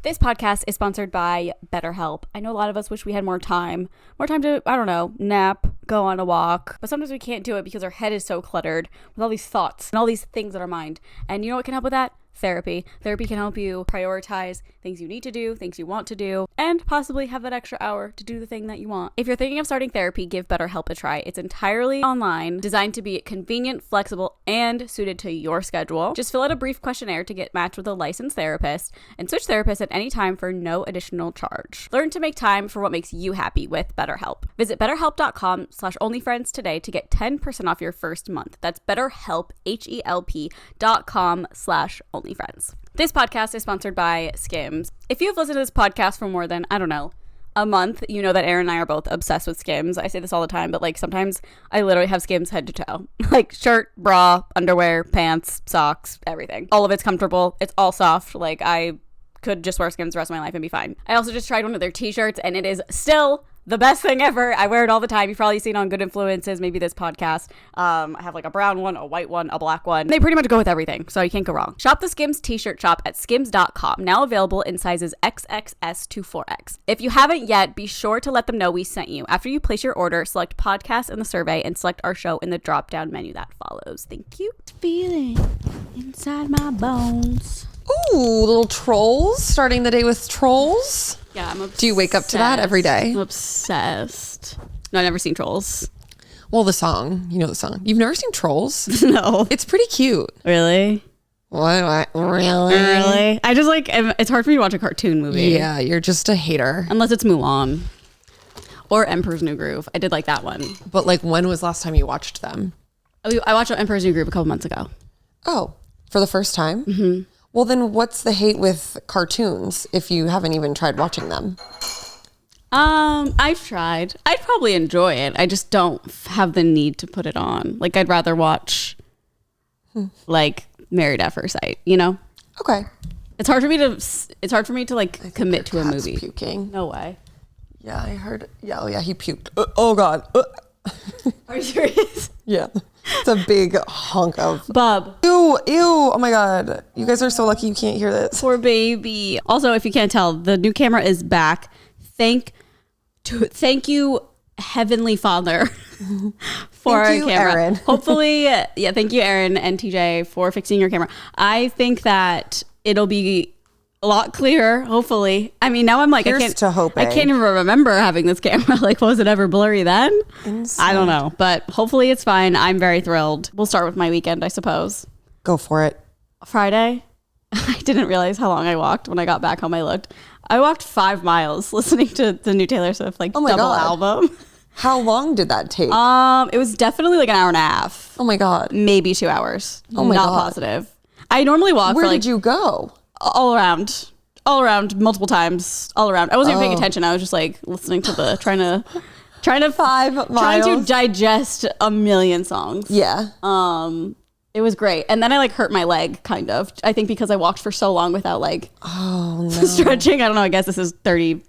This podcast is sponsored by BetterHelp. I know a lot of us wish we had more time to, I don't know, nap, go on a walk, but sometimes we can't do it because our head is so cluttered with all these thoughts and all these things in our mind. And you know what can help with that? Therapy. Therapy can help you prioritize things you need to do, things you want to do, and possibly have that extra hour to do the thing that you want. If you're thinking of starting therapy, give BetterHelp a try. It's entirely online, designed to be convenient, flexible, and suited to your schedule. Just fill out a brief questionnaire to get matched with a licensed therapist and switch therapists at any time for no additional charge. Learn to make time for what makes you happy with BetterHelp. Visit BetterHelp.com/onlyfriends today to get 10% off your first month. That's BetterHelp, HELP.com/onlyfriends. This podcast is sponsored by Skims. If you've listened to this podcast for more than, I don't know, a month, you know that Aaron and I are both obsessed with Skims. I say this all the time, but like sometimes I literally have Skims head to toe. Like shirt, bra, underwear, pants, socks, everything. All of it's comfortable. It's all soft. Like I could just wear Skims the rest of my life and be fine. I also just tried one of their t-shirts and it is still the best thing ever. I wear it all the time. You've probably seen it on Good Influences, maybe this podcast. I have like a brown one, a white one, a black one. They pretty much go with everything, so you can't go wrong. Shop the Skims t-shirt shop at skims.com, now available in sizes XXS to 4X. If you haven't yet, be sure to let them know we sent you. After you place your order, select podcast in the survey and select our show in the drop-down menu that follows. Thank you. Feeling inside my bones. Ooh, little trolls. Starting the day with trolls. Yeah, I'm obsessed. Do you wake up to that every day? I'm obsessed. No, I've never seen Trolls. Well, the song. You know the song. You've never seen Trolls? No. It's pretty cute. Really? What? Really? Really? I just like, it's hard for me to watch a cartoon movie. Yeah, you're just a hater. Unless it's Mulan. Or Emperor's New Groove. I did like that one. But like, when was the last time you watched them? I watched Emperor's New Groove a couple months ago. Oh, for the first time? Mm-hmm. Well, then what's the hate with cartoons if you haven't even tried watching them? I've tried. I'd probably enjoy it. I just don't have the need to put it on. Like, I'd rather watch, like, Married at First Sight, you know? Okay. It's hard for me to like commit to a movie. Puking. No way. Yeah, I heard. Yeah, oh yeah, he puked. Oh God. Are you serious? Yeah. It's a big hunk of Bub. Ew. Oh my God. You guys are so lucky you can't hear this. Poor baby. Also, if you can't tell, the new camera is back. Thank you, Heavenly Father, for thank you, our camera. Aaron. Hopefully, yeah, thank you, Aaron and TJ, for fixing your camera. I think that it'll be a lot clearer, hopefully. I mean, now I'm like, I can't even remember having this camera. Like, was it ever blurry then? Insane. I don't know, but hopefully it's fine. I'm very thrilled. We'll start with my weekend, I suppose. Go for it. Friday, I didn't realize how long I walked. When I got back home, I walked 5 miles listening to the new Taylor Swift double album. How long did that take? It was definitely like an hour and a half. Oh my God. Maybe 2 hours. Oh my God. Not positive. I normally walk. Where did you go? All around, multiple times, all around. I wasn't even paying attention. I was just like listening to trying to 5 miles. Trying to digest a million songs. Yeah. It was great. And then I like hurt my leg kind of. I think because I walked for so long without like stretching. I don't know. I guess this is 32.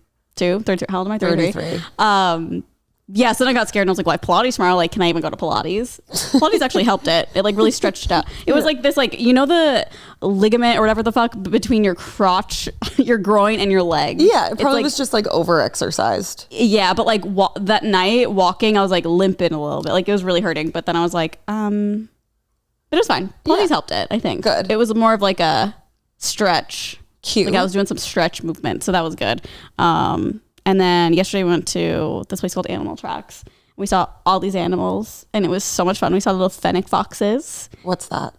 How old am I? 33. Yeah, so then I got scared and I was like, well, I have Pilates tomorrow. Like, can I even go to Pilates? Pilates actually helped it. It like really stretched it out. It was like this, like, you know, the ligament or whatever the fuck between your crotch, your groin and your leg. Yeah, it probably was just like over-exercised. Yeah, but like that night walking, I was like limping a little bit. Like it was really hurting. But then I was like, but it was fine. Pilates helped it, I think. Good. It was more of like a stretch. Cute. Like I was doing some stretch movement. So that was good. And then yesterday we went to this place called Animal Tracks. We saw all these animals and it was so much fun. We saw little fennec foxes. What's that?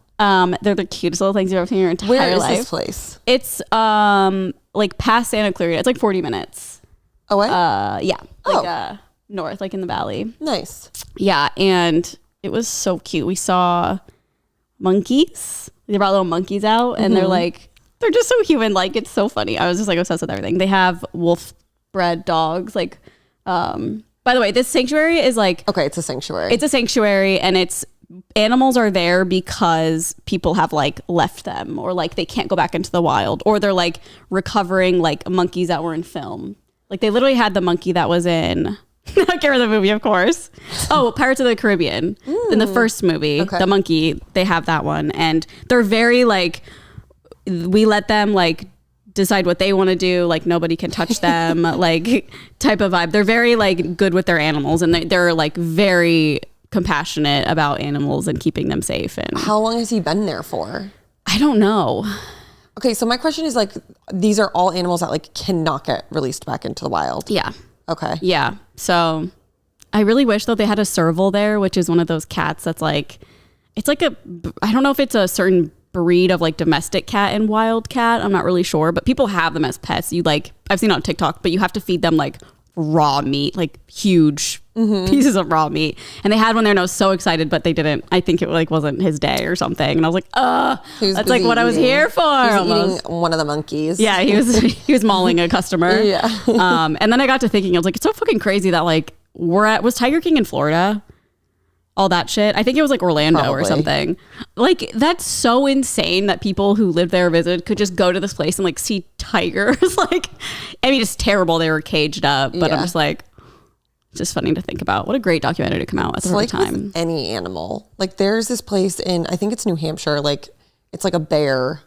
They're the cutest little things you've ever seen in your entire life. Where is this place? It's like past Santa Clarita. It's like 40 minutes. Away? Yeah. Like north, like in the valley. Nice. Yeah. And it was so cute. We saw monkeys. They brought little monkeys out and they're just so human. Like it's so funny. I was just like obsessed with everything. They have wolf bred dogs. Like, by the way, this sanctuary is like, okay, it's a sanctuary. It's a sanctuary and it's animals are there because people have like left them or like they can't go back into the wild or they're like recovering like monkeys that were in film. Like they literally had the monkey that was in I can't remember the movie, of course. Oh, Pirates of the Caribbean. In the first movie, the monkey, they have that one. And they're very like, we let them like decide what they want to do. Like nobody can touch them, like type of vibe. They're very like good with their animals, and they're like very compassionate about animals and keeping them safe. And how long has he been there for? I don't know. Okay, so my question is like, these are all animals that like cannot get released back into the wild. Yeah. Okay. Yeah. So I really wish though they had a serval there, which is one of those cats that's like, it's like I don't know if it's a certain breed of like domestic cat and wild cat. I'm not really sure, but people have them as pets. I've seen it on TikTok, but you have to feed them like raw meat, like huge pieces of raw meat. And they had one there and I was so excited, but they didn't. I think it like wasn't his day or something. And I was like, that's like what I was here for. He was eating one of the monkeys. Yeah, he was mauling a customer. Yeah. And then I got to thinking, I was like, it's so fucking crazy that like was Tiger King in Florida? All that shit. I think it was like Orlando or something. Like that's so insane that people who lived there or visited could just go to this place and like see tigers. Like, I mean, it's terrible they were caged up, but I'm just like, it's just funny to think about. What a great documentary to come out at the right time. With any animal. Like there's this place in, I think it's New Hampshire, like it's like a bear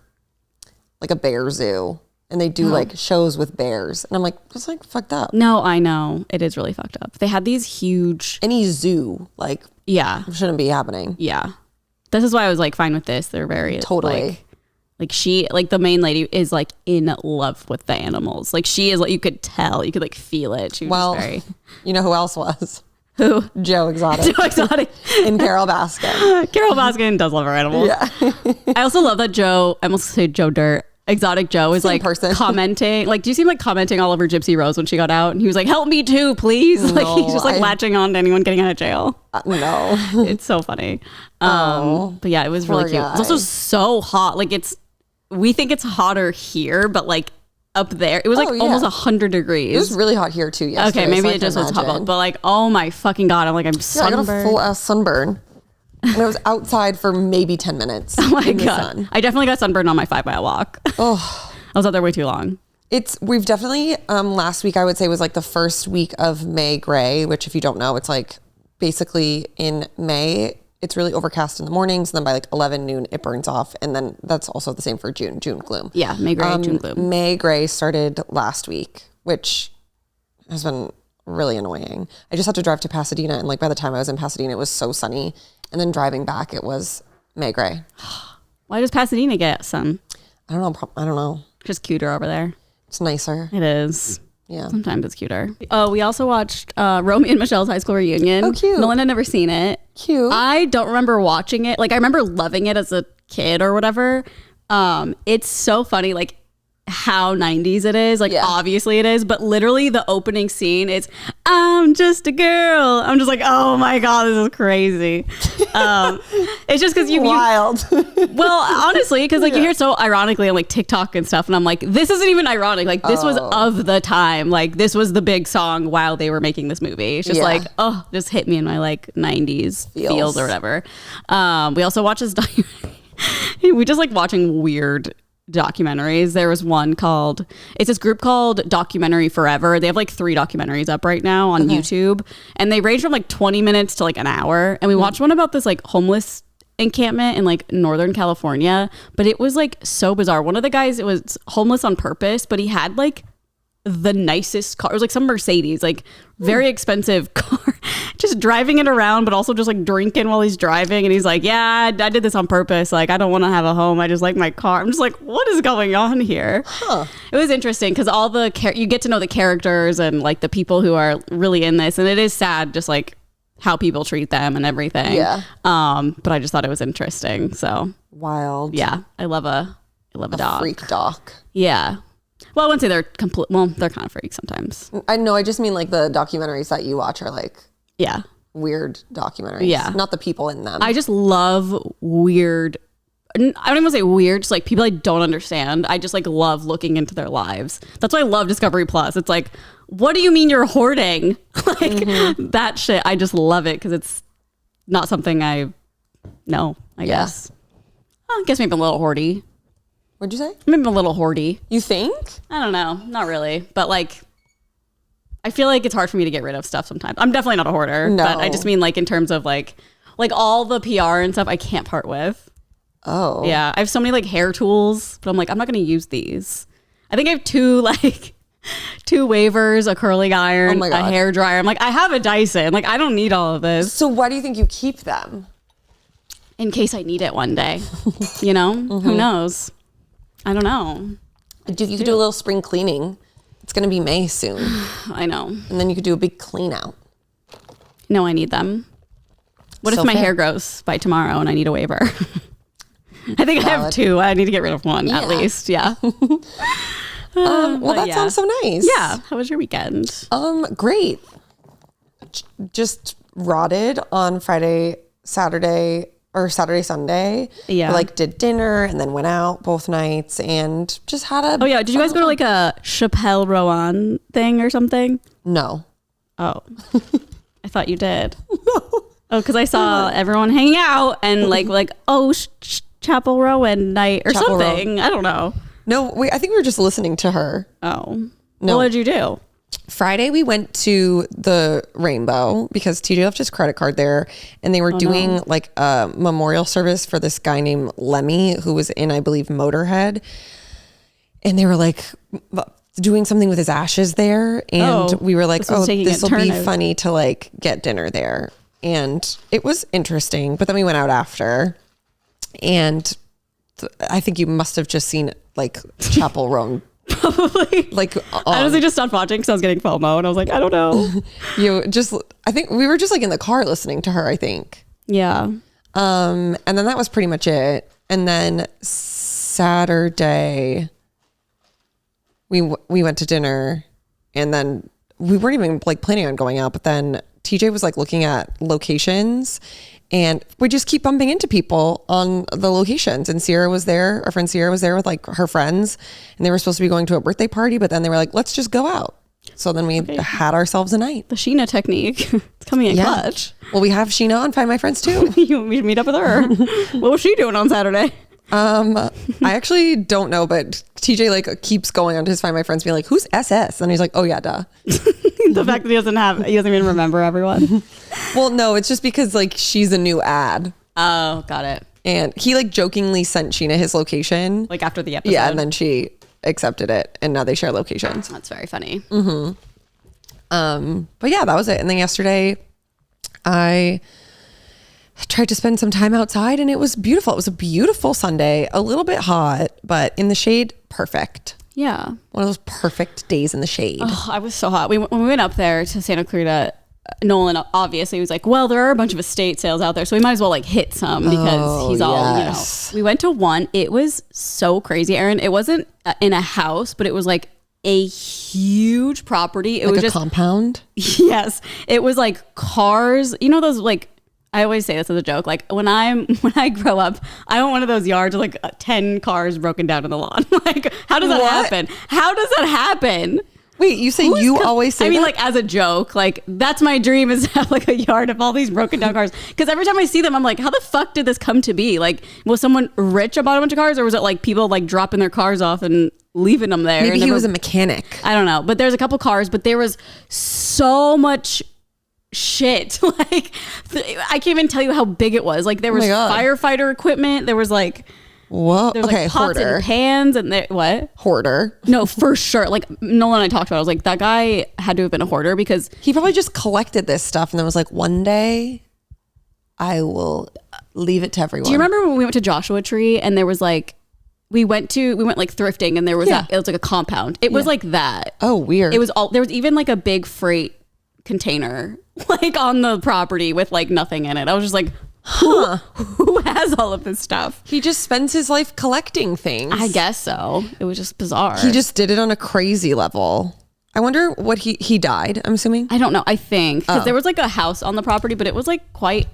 zoo. And they do like shows with bears. And I'm like, it's like fucked up. No, I know. It is really fucked up. They had these huge... Any zoo, like, shouldn't be happening. Yeah. This is why I was like fine with this. They're very... Totally. Like she, like the main lady is like in love with the animals. Like she is, like you could tell, you could like feel it. She was very... You know who else was? Who? Joe Exotic. Joe Exotic. And Carol Baskin. Carol Baskin does love her animals. Yeah. I also love that Joe, I almost say Joe Dirt. Exotic Joe is like commenting. Like, do you see him like commenting all over Gypsy Rose when she got out? And he was like, help me too, please. No, like he's just like latching on to anyone getting out of jail. No. It's so funny. But yeah, it was really cute. Guy. It's also so hot. Like we think it's hotter here, but like up there, it was like almost 100 degrees. It was really hot here too yesterday. Okay, maybe it just was hot. But like, oh my fucking God. I'm like, I'm sunburned. I got a full ass sunburn. And I was outside for maybe 10 minutes. Oh my God. I definitely got sunburned on my 5-mile walk. Oh, I was out there way too long. We've definitely, last week I would say was like the first week of May gray, which if you don't know, it's like basically in May, it's really overcast in the mornings. And then by like 11 noon, it burns off. And then that's also the same for June gloom. Yeah, May gray, June gloom. May gray started last week, which has been really annoying. I just had to drive to Pasadena. And like by the time I was in Pasadena, it was so sunny. And then driving back, it was May gray. Why does Pasadena get sun? I don't know. Just cuter over there. It's nicer. It is. Yeah. Sometimes it's cuter. Oh, we also watched Romy and Michelle's high school reunion. Oh, cute. Nolan had never seen it. Cute. I don't remember watching it. Like, I remember loving it as a kid or whatever. It's so funny. Like, how 90s it is. Like, obviously it is, but literally the opening scene is, I'm just a girl. I'm just like, oh my God, this is crazy. It's just because wild. Well, honestly, because like you hear it so ironically on like TikTok and stuff, and I'm like, this isn't even ironic. Like this was of the time. Like this was the big song while they were making this movie. It's just like, just hit me in my like 90s feels or whatever. We also watched this documentary. We just like watching weird documentaries. There was one called, it's this group called Documentary Forever. They have like 3 documentaries up right now on YouTube, and they range from like 20 minutes to like an hour. And we watched one about this like homeless encampment in like Northern California, but it was like so bizarre. One of the guys, it was homeless on purpose, but he had like the nicest car. It was like some Mercedes, like very expensive car, just driving it around, but also just like drinking while he's driving. And he's like, yeah, I did this on purpose. Like, I don't want to have a home. I just like my car. I'm just like, what is going on here? It was interesting because all the you get to know the characters and like the people who are really in this. And it is sad, just like how people treat them and everything. Yeah. But I just thought it was interesting. So wild. Yeah. I love a doc. Freak doc. Yeah. Well, I wouldn't say they're complete. Well, they're kind of freaks sometimes. I know. I just mean like the documentaries that you watch are like weird documentaries. Yeah, not the people in them. I just love weird. I don't even want to say weird. Just like people I don't understand. I just like love looking into their lives. That's why I love Discovery Plus. It's like, what do you mean you're hoarding? Like that shit. I just love it because it's not something I know. I guess. I guess maybe I'm a little hoardy. What'd you say? Maybe I'm a little hoardy. You think? I don't know. Not really. But like, I feel like it's hard for me to get rid of stuff sometimes. I'm definitely not a hoarder. No. But I just mean like in terms of like all the PR and stuff I can't part with. Oh. Yeah. I have so many like hair tools, but I'm like, I'm not going to use these. I think I have two wavers, a curling iron, a hair dryer. I'm like, I have a Dyson. Like, I don't need all of this. So why do you think you keep them? In case I need it one day. You know? Who knows? I don't know. You could do a little spring cleaning. It's going to be May soon. I know. And then you could do a big clean out. No, I need them. What if my hair grows by tomorrow and I need a waiver? I think I have two. I need to get rid of one at least. Yeah. Well, that sounds so nice. Yeah. How was your weekend? Great. Just rotted on Friday, Saturday, Sunday. Yeah. Like did dinner and then went out both nights and just had a... Oh yeah. Did you guys go to like a Chappelle Rowan thing or something? No. Oh. I thought you did. No. Oh, because I saw everyone hanging out and like Chapel Rowan night or Chapel something. I don't know. No, I think we were just listening to her. Oh. No. What did you do? Friday, we went to the Rainbow because TJ left his credit card there and they were doing like a memorial service for this guy named Lemmy who was in, I believe, Motorhead. And they were like doing something with his ashes there. And we were like, this will be funny to like get dinner there. And it was interesting. But then we went out after and I think you must have just seen like Chapel Rowan. Probably. Like I honestly just stopped watching because I was getting FOMO and I was like, I don't know. I think we were just like in the car listening to her, I think. Yeah. And then that was pretty much it. And then Saturday we went to dinner and then we weren't even like planning on going out, but then TJ was like looking at locations and we just keep bumping into people on the locations. And Sierra was there. Our friend Sierra was there with like her friends and they were supposed to be going to a birthday party, but then they were like, let's just go out. So then we had ourselves a night. The Sheena technique. It's coming in clutch. Well, we have Sheena on Find My Friends too. You want me to meet up with her? What was she doing on Saturday? I actually don't know, but TJ like keeps going on to his Find My Friends being like, who's SS? And he's like, oh yeah, duh. The fact that he doesn't even remember everyone. Well, no, it's just because like she's a new ad. Oh, got it. And he like jokingly sent Sheena his location. Like after the episode. Yeah, and then she accepted it and now they share locations. That's very funny. Mm-hmm. But yeah, that was it. And then yesterday I tried to spend some time outside and it was beautiful. It was a beautiful Sunday, a little bit hot, but in the shade, perfect. Yeah. One of those perfect days in the shade. Oh, I was so hot. When we went up there to Santa Clarita, Nolan obviously was like, well, there are a bunch of estate sales out there, so we might as well like hit some because he's all, you know. We went to one. It was so crazy, Erin. It wasn't in a house, but it was like a huge property. It like was a just compound? Yes. It was like cars, you know, those like, I always say this as a joke. Like when I grow up, I want one of those yards with like 10 cars broken down in the lawn. Like, how does that happen? How does that happen? Wait, you say you always say that? I mean, like as a joke, like that's my dream is to have like a yard of all these broken down cars. Because every time I see them, I'm like, how the fuck did this come to be? Like, was someone rich about a bunch of cars, or was it like people like dropping their cars off and leaving them there? Maybe he was a mechanic. I don't know. But there's a couple cars, but there was so much shit. Like, I can't even tell you how big it was. Like, there was firefighter equipment. There was like... Whoa. There's like pots and pans and what? Hoarder. No, for sure. Like Nolan and I talked about it. I was like, that guy had to have been a hoarder because he probably just collected this stuff and then was like, one day I will leave it to everyone. Do you remember when we went to Joshua Tree and there was like, we went like thrifting and there was it was like a compound. It was like that. Oh, weird. It was there was even like a big freight container like on the property with like nothing in it. I was just like, who has all of this stuff? He just spends his life collecting things. I guess so. It was just bizarre. He just did it on a crazy level. I wonder what he died, I'm assuming. I don't know. I think because there was like a house on the property, but it was like quite,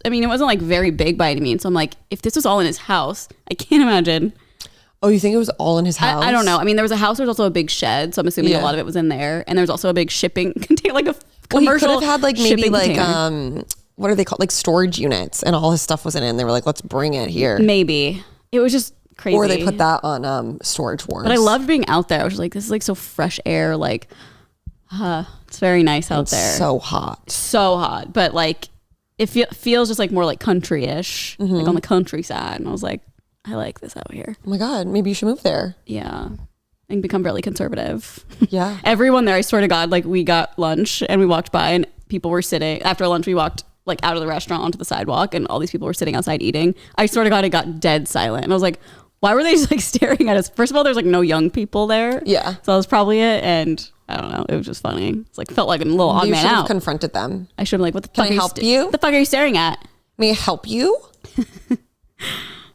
I mean, it wasn't like very big by any means. So I'm like, if this was all in his house, I can't imagine. Oh, you think it was all in his house? I don't know. I mean, there was a house. There was also a big shed. So I'm assuming a lot of it was in there. And there was also a big shipping container, like a commercial. Well, he could have had like maybe like container. What are they called? Like storage units, and all his stuff was in it. And they were like, let's bring it here. Maybe. It was just crazy. Or they put that on Storage Wars. But I loved being out there. I was like, this is like so fresh air. Like, it's very nice out there. So hot. So hot. But like, it feels just like more like country-ish, like on the countryside. And I was like, I like this out here. Oh my God, maybe you should move there. Yeah. and become really conservative. Yeah. Everyone there, I swear to God, like we got lunch and we walked by and people were sitting. After lunch, we walked like out of the restaurant onto the sidewalk and all these people were sitting outside eating. I swear to God, it got dead silent. And I was like, why were they just like staring at us? First of all, there's like no young people there. Yeah. So that was probably it. And I don't know. It was just funny. It's like felt like a little odd You man should have out. confronted them. I should have like, what the Can fuck I are help you? What the fuck are you staring at? May I help you?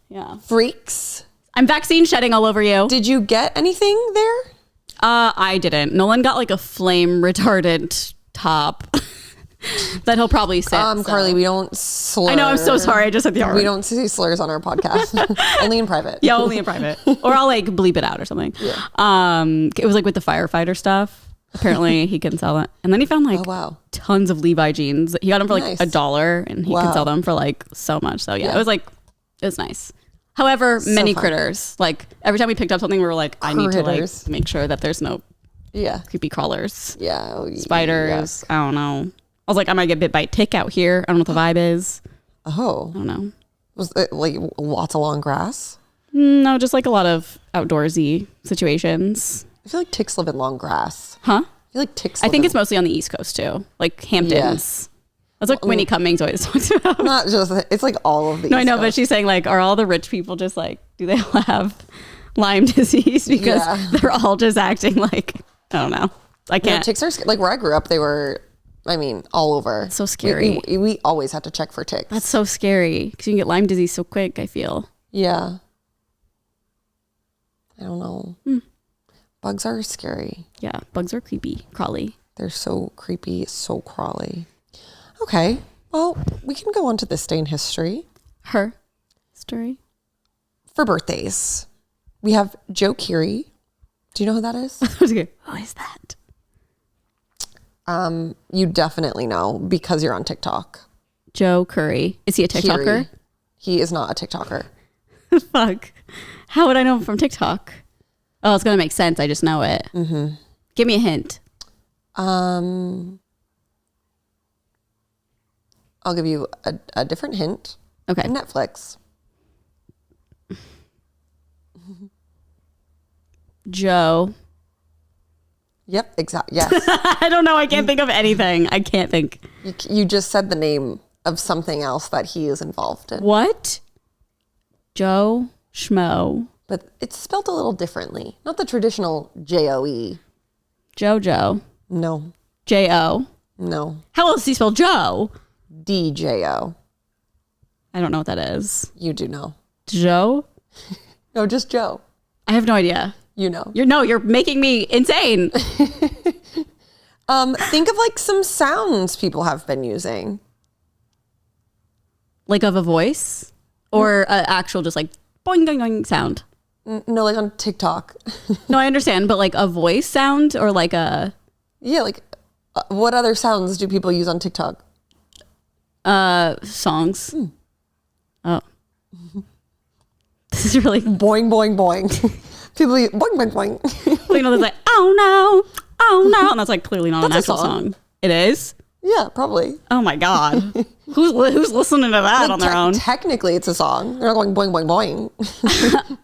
Yeah. Freaks. I'm vaccine shedding all over you. Did you get anything there? I didn't. Nolan got like a flame retardant top that he'll probably say. Carly, we don't slur. I know. I'm so sorry. I just said the R word. We don't say slurs on our podcast. Only in private. Yeah, only in private. Or I'll like bleep it out or something. Yeah. It was like with the firefighter stuff. Apparently he can sell it. And then he found like tons of Levi jeans. He got them for like $1 and he can sell them for like so much. So yeah, it was nice. However, many critters. Like every time we picked up something, we were like, I need to like make sure that there's no creepy crawlers. Yeah. Spiders. Yuck. I don't know. I was like, I might get bit by a tick out here. I don't know what the vibe is. Oh. I don't know. Was it like lots of long grass? No, just like a lot of outdoorsy situations. I feel like ticks live in long grass. Huh? I feel like ticks I think it's mostly on the East Coast too. Like Hamptons. That's what Winnie Cummings always talks about. Not just, it's like all of the No, East I know, Coast. but she's saying like, are all the rich people just like, do they all have Lyme disease? Because they're all just acting like, I don't know. I can't. Ticks are, like where I grew up, they were, I mean, all over. So scary. We always had to check for ticks. That's so scary because you can get Lyme disease so quick, I feel. Yeah. I don't know. Bugs are scary. Yeah, bugs are creepy, crawly. They're so creepy, so crawly. Okay, well, we can go on to this day in history. Her story. For birthdays, we have Joe Keery. Do you know who that is? Who is that? You definitely know because you're on TikTok. Joe Curry. Is he a TikToker? Keery. He is not a TikToker. Fuck. How would I know him from TikTok? Oh, it's going to make sense. I just know it. Mm-hmm. Give me a hint. I'll give you a different hint. Okay. Netflix. Joe. Yep, exactly. Yes. I don't know. I can't think of anything. I can't think. You just said the name of something else that he is involved in. What? Joe Schmo. But it's spelled a little differently. Not the traditional J-O-E. Jojo. No. J-O. No. How else do you spell Joe? D-J-O. I don't know what that is. You do know. Joe? No, just Joe. I have no idea. You know. You're making me insane. Think of like some sounds people have been using. Like of a voice? Or an actual just like boing, boing, boing sound? No, like on TikTok. No, I understand, but like a voice sound or like a... Yeah, like what other sounds do people use on TikTok? Songs. Oh. This is really... Boing, boing, boing. People use boing, boing, boing. You know, there's like, oh no, oh no. And that's like clearly not an That's a actual song. song. It is? Yeah, probably. Oh my God. Who's listening to that on their own? Technically, it's a song. They're not going boing, boing,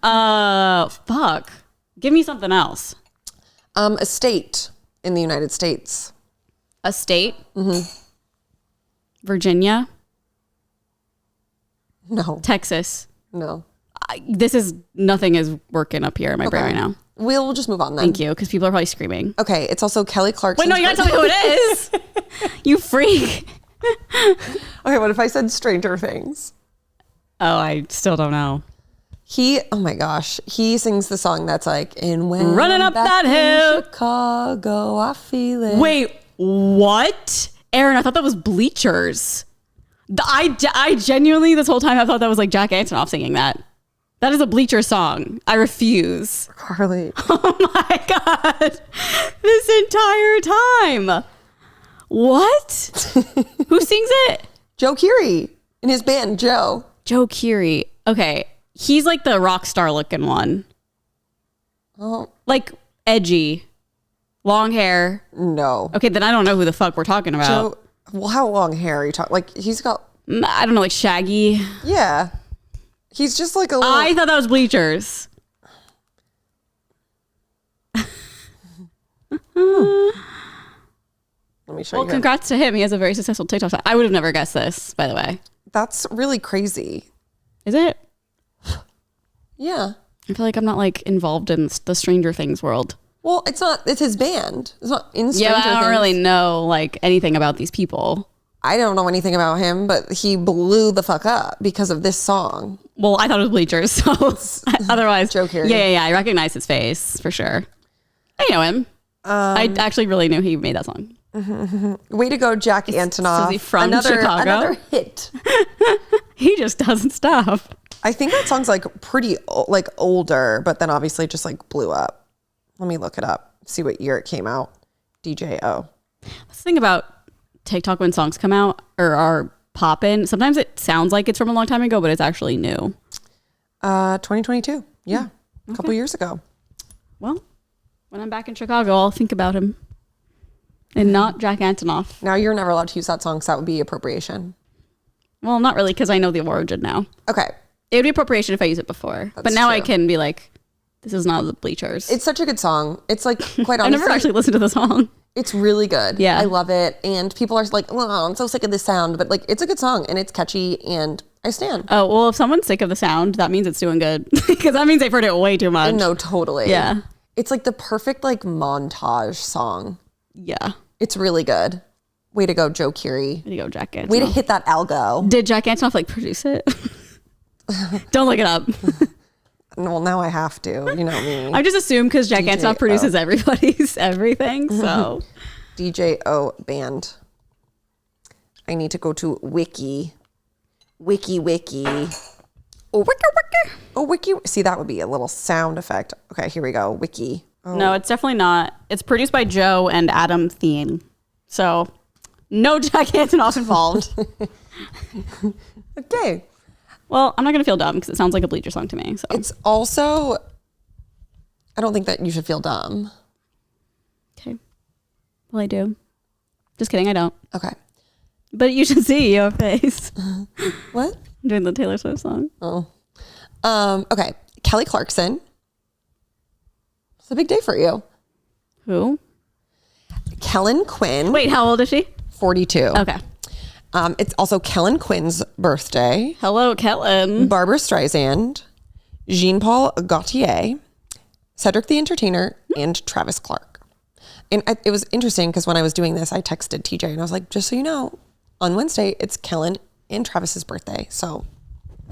boing. Fuck. Give me something else. A state in the United States. A state? Mm-hmm. Virginia? No. Texas? No. Nothing is working up here in my brain right now. We'll just move on then. Thank you, because people are probably screaming. Okay, it's also Kelly Clarkson's Wait, no, you gotta tell me who it is. You freak. Okay, what if I said Stranger Things? Oh, I still don't know. Oh my gosh, he sings the song that's like, and when Running up that hill. Chicago, I feel it. Wait, what? Aaron, I thought that was Bleachers. I genuinely, this whole time, I thought that was like Jack Antonoff singing that. That is a Bleacher song. I refuse. Carly. Oh my God. This entire time. What? Who sings it? Joe Keery in his band, Joe. Joe Keery. Okay. He's like the rock star looking one. Oh. Like edgy. Long hair. No. Okay, then I don't know who the fuck we're talking about. Joe, well, how long hair are you talking? Like, he's got... I don't know, like shaggy. Yeah. He's just like a little... I thought that was Bleachers. me show Well, you. congrats to him. He has a very successful TikTok site. I would have never guessed this, by the way. That's really crazy. Is it? Yeah. I feel like I'm not like involved in the Stranger Things world. Well, it's his band. It's not in Stranger Yeah, I don't Things. really know like anything about these people. I don't know anything about him, but he blew the fuck up because of this song. Well, I thought it was Bleachers, so otherwise. Joe Keery. Yeah. I recognize his face for sure. I know him. I actually really knew he made that song. Way to go, Jack Antonoff. So is he from Chicago? Another hit. He just doesn't stop. I think that song's like pretty like older, but then obviously just like blew up. Let me look it up. See what year it came out. DJO. That's the thing about TikTok when songs come out or are poppin'. Sometimes it sounds like it's from a long time ago, but it's actually new. 2022. Yeah. A couple years ago. Well, when I'm back in Chicago, I'll think about him. And not Jack Antonoff. Now you're never allowed to use that song because that would be appropriation. Well, not really, because I know the origin now. Okay. It would be appropriation if I use it before. But now true. I can be like, this is not the Bleachers. It's such a good song. It's like quite honestly. I never actually listened to the song. It's really good. Yeah. I love it. And people are like, oh, I'm so sick of this sound. But like, it's a good song and it's catchy and I stand. Oh, well, if someone's sick of the sound, that means it's doing good. Because that means they've heard it way too much. No, totally. Yeah. It's like the perfect like montage song. Yeah. It's really good. Way to go, Joe Keery. Way to go, Jack Antonoff. Way to hit that algo. Did Jack Antonoff like produce it? Don't look it up. Well, now I have to. You know me. I just assume because Jack DJ Antonoff produces everybody's everything. So DJO band. I need to go to Wiki. oh, wicka. Oh, Wiki. See, that would be a little sound effect. Okay, here we go. Wiki. Oh. No, it's definitely not. It's produced by Joe and Adam Thien. So no Jack Antonoff involved. Okay. Well, I'm not going to feel dumb because it sounds like a Bleacher song to me. So It's also, I don't think that you should feel dumb. okay. Well, I do. Just kidding. I don't. Okay. But you should see your face. What? I'm doing the Taylor Swift song. Oh. Okay. Kelly Clarkson. It's a big day for you. Who? Kellen Quinn. Wait, how old is she? 42. Okay. It's also Kellen Quinn's birthday. Hello, Kellen. Barbara Streisand, Jean-Paul Gaultier, Cedric the Entertainer, and Travis Clark. And it was interesting because when I was doing this, I texted TJ and I was like, just so you know, on Wednesday, it's Kellen and Travis's birthday. So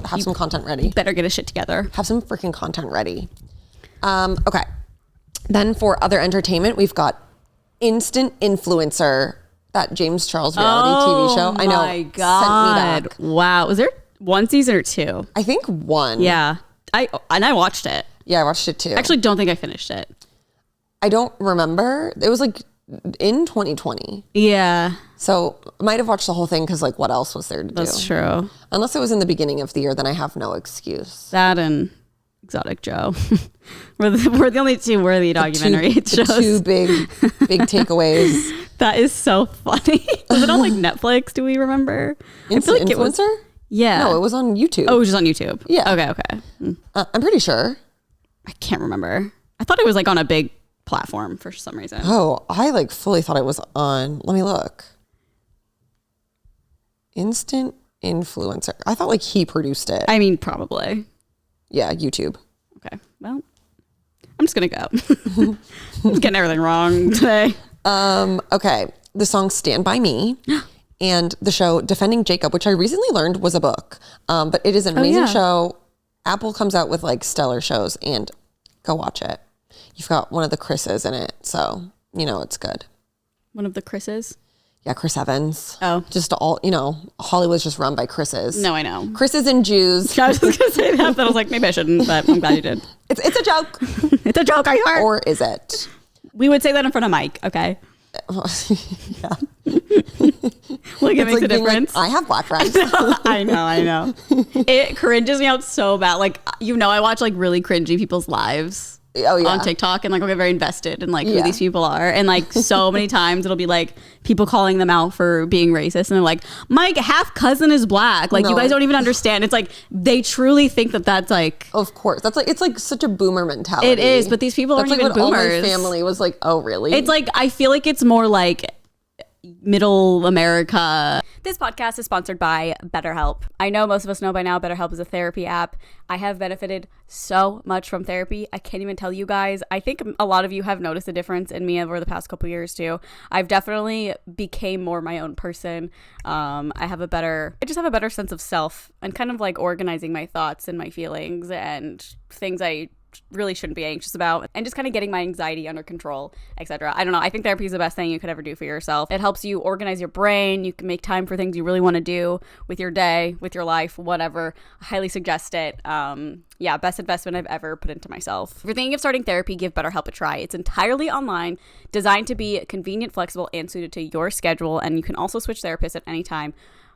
have some content ready. Better get his shit together. Have some freaking content ready. Okay. Then for other entertainment, we've got Instant Influencer, that James Charles reality TV show. I know. Oh my God. Sent me back. Wow. Was there one season or two? I think one. Yeah. I watched it. Yeah, I watched it too. I actually don't think I finished it. I don't remember. It was like in 2020. Yeah. So I might have watched the whole thing because like what else was there to do? That's true. Unless it was in the beginning of the year, then I have no excuse. That and Exotic Joe. we're the only two worthy documentary shows. Two big takeaways. That is so funny. Was it on like Netflix? Do we remember? Instant it was. Influencer? Yeah. No, it was on YouTube. Oh, it was just on YouTube. Yeah. Okay. I'm pretty sure. I can't remember. I thought it was like on a big platform for some reason. Oh, I like fully thought it was on. Let me look. Instant Influencer. I thought like he produced it. I mean, probably. Yeah, YouTube. Okay. Well, I'm just gonna go. I'm getting everything wrong today. Okay. The song Stand By Me and the show Defending Jacob, which I recently learned was a book. But it is an amazing show. Apple comes out with like stellar shows and go watch it. You've got one of the Chris's in it. So, you know, it's good. One of the Chris's? Yeah, Chris Evans. Oh. Just all, you know, Hollywood's just run by Chris's. No, I know. Chris's and Jews. I was just going to say that, but I was like, maybe I shouldn't, but I'm glad you did. It's a joke. It's a joke, I heard. Or is it? We would say that in front of Mike, okay? Yeah. Look, it makes a being difference. Like, I have black friends. I know. It cringes me out so bad. Like, you know, I watch like really cringy people's lives. Oh, yeah. On TikTok and like I'll get very invested in like who these people are, and like so many times it'll be like people calling them out for being racist and they're like, Mike, half cousin is black, like you guys don't even understand. It's like they truly think that that's like, of course, that's like, it's like such a boomer mentality. it is, but these people aren't like even what boomers. All my family was like, oh really? It's like I feel like it's more like middle America. This podcast is sponsored by BetterHelp. I know most of us know by now BetterHelp is a therapy app. I have benefited so much from therapy. I can't even tell you guys. I think a lot of you have noticed a difference in me over the past couple years too. I've definitely became more my own person. I just have a better sense of self and kind of like organizing my thoughts and my feelings and things I really shouldn't be anxious about, and just kind of getting my anxiety under control, etc. I don't know. I think therapy is the best thing you could ever do for yourself. It helps you organize your brain. You can make time for things you really want to do with your day, with your life, whatever. I highly suggest it. Best investment I've ever put into myself. If you're thinking of starting therapy, give BetterHelp a try. It's entirely online, designed to be convenient, flexible, and suited to your schedule, and you can also switch therapists at any time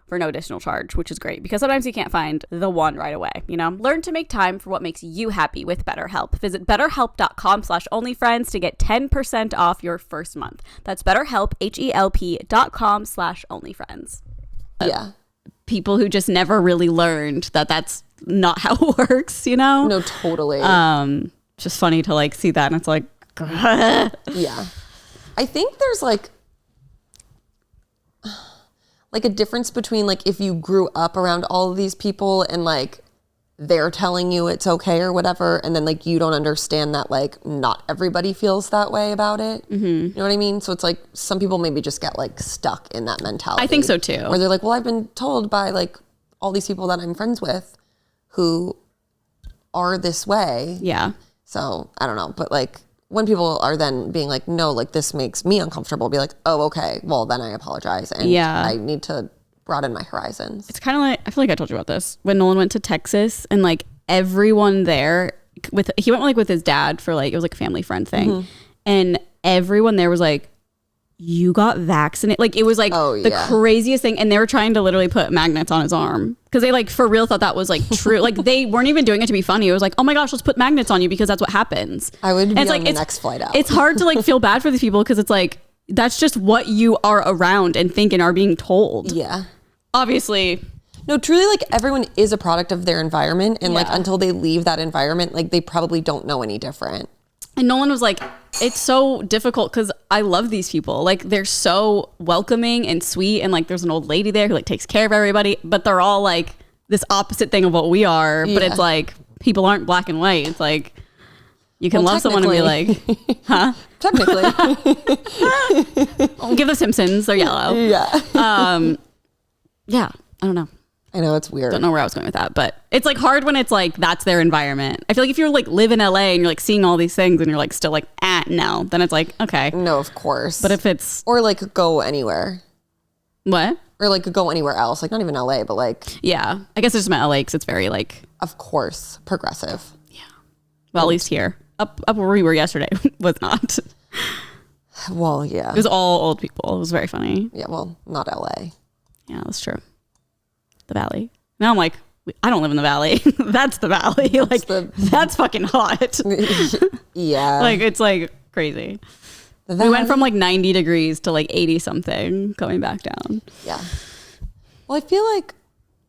for no additional charge, which is great because sometimes you can't find the one right away, you know? Learn to make time for what makes you happy with BetterHelp. Visit betterhelp.com/onlyfriends to get 10% off your first month. That's BetterHelp, HELP.com/onlyfriends. Yeah. People who just never really learned that that's not how it works, you know? No, totally. Just funny to like see that and it's like, yeah. I think there's like a difference between like if you grew up around all of these people and like they're telling you it's okay or whatever, and then like you don't understand that like not everybody feels that way about it. Mm-hmm. You know what I mean? So it's like some people maybe just get like stuck in that mentality. I think so too. Where they're like, well, I've been told by like all these people that I'm friends with who are this way. Yeah. So I don't know, but like when people are then being like, no, like this makes me uncomfortable, be like, oh, okay, well then I apologize and I need to broaden my horizons. It's kind of like, I feel like I told you about this when Nolan went to Texas and like everyone there he went like with his dad for like, it was like a family friend thing. Mm-hmm. And everyone there was like, you got vaccinated. Like it was like the craziest thing. And they were trying to literally put magnets on his arm because they like for real thought that was like true. Like they weren't even doing it to be funny. It was like, oh my gosh, let's put magnets on you because that's what happens. I would be on like, the next flight out. It's hard to like feel bad for these people because it's like, that's just what you are around and think and are being told. Yeah. Obviously. No, truly like everyone is a product of their environment. And like until they leave that environment, like they probably don't know any different. And Nolan was like, it's so difficult because I love these people. Like they're so welcoming and sweet. And like there's an old lady there who like takes care of everybody, but they're all like this opposite thing of what we are. Yeah. But it's like people aren't black and white. It's like you can love someone and be like, huh? Technically. Give the Simpsons, they're yellow. Yeah. Yeah, I don't know. I know, it's weird. Don't know where I was going with that, but it's like hard when it's like that's their environment. I feel like if you're like live in LA and you're like seeing all these things and you're like still like no, then it's like okay. No, of course. But if it's or like go anywhere. What? Or like go anywhere else, like not even LA, but like yeah. I guess I just meant LA because it's very like of course progressive. Yeah. Well, at least here, up where we were yesterday was not. Well, yeah. It was all old people. It was very funny. Yeah. Well, not LA. Yeah, that's true. The Valley. Now I'm like, I don't live in the Valley. That's the Valley. That's fucking hot. Yeah. Like, it's like crazy. We went from like 90 degrees to like 80 something coming back down. Yeah. Well, I feel like,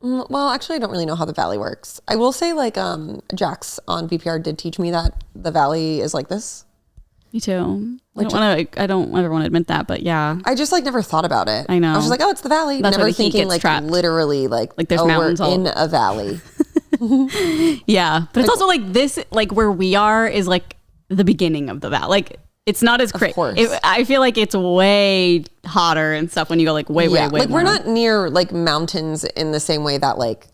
well, actually, I don't really know how the Valley works. I will say like Jax on VPR did teach me that the Valley is like this. Me too. I don't ever want to admit that, but yeah. I just like never thought about it. I know. I was just like, oh, it's the valley. That's never thinking like trapped. Literally like there's mountains we're in a valley. Yeah. But it's also like this, like where we are is like the beginning of the valley. Like it's not as crazy. I feel like it's way hotter and stuff when you go like way like more. We're not near like mountains in the same way that like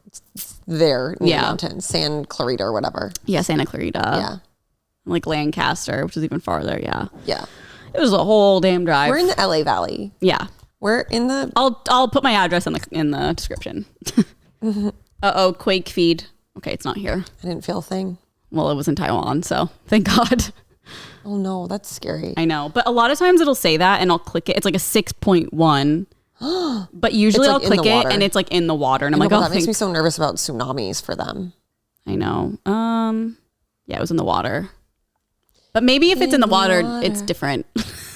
they're near mountains, San Clarita or whatever. Yeah, Santa Clarita. Yeah. Like Lancaster, which is even farther. Yeah. Yeah. It was a whole damn drive. We're in the LA Valley. Yeah. We're in the. I'll put my address in the description. Quake feed. Okay, it's not here. I didn't feel a thing. Well, it was in Taiwan, so thank God. Oh no, that's scary. I know, but a lot of times it'll say that, and I'll click it. It's like a 6.1. But usually I'll click it, and it's like in the water, and I'm like, oh, that makes me so nervous about tsunamis for them. I know. Yeah, it was in the water. But maybe if it's in the water, it's different.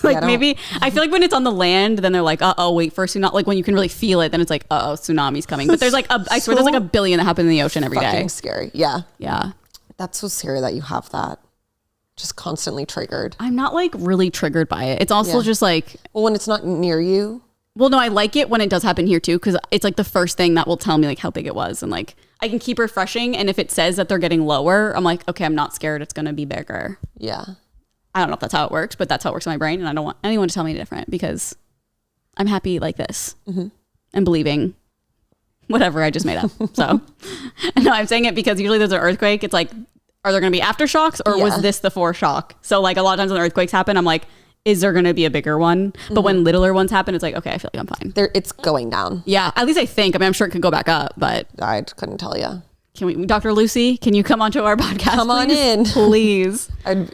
Like maybe, I feel like when it's on the land, then they're like, wait for a tsunami. Like when you can really feel it, then it's like, tsunami's coming. But there's like, I swear there's like a billion that happen in the ocean every day. Fucking scary. Yeah. Yeah. That's so scary that you have that. Just constantly triggered. I'm not like really triggered by it. It's also just like. Well, when it's not near you. Well, no, I like it when it does happen here too, because it's like the first thing that will tell me like how big it was, and like I can keep refreshing, and if it says that they're getting lower, I'm like, okay, I'm not scared, it's gonna be bigger. Yeah. I don't know if that's how it works, but that's how it works in my brain, and I don't want anyone to tell me different because I'm happy like this and believing whatever I just made up. So no, I'm saying it because usually there's an earthquake. It's like, are there gonna be aftershocks, or was this the foreshock? So like a lot of times when earthquakes happen, I'm like, is there going to be a bigger one? But when littler ones happen, it's like, okay, I feel like I'm fine. It's going down. Yeah, at least I think. I mean, I'm sure it could go back up, but I couldn't tell you. Can we, Dr. Lucy, can you come onto our podcast? Come on in. Please. I'm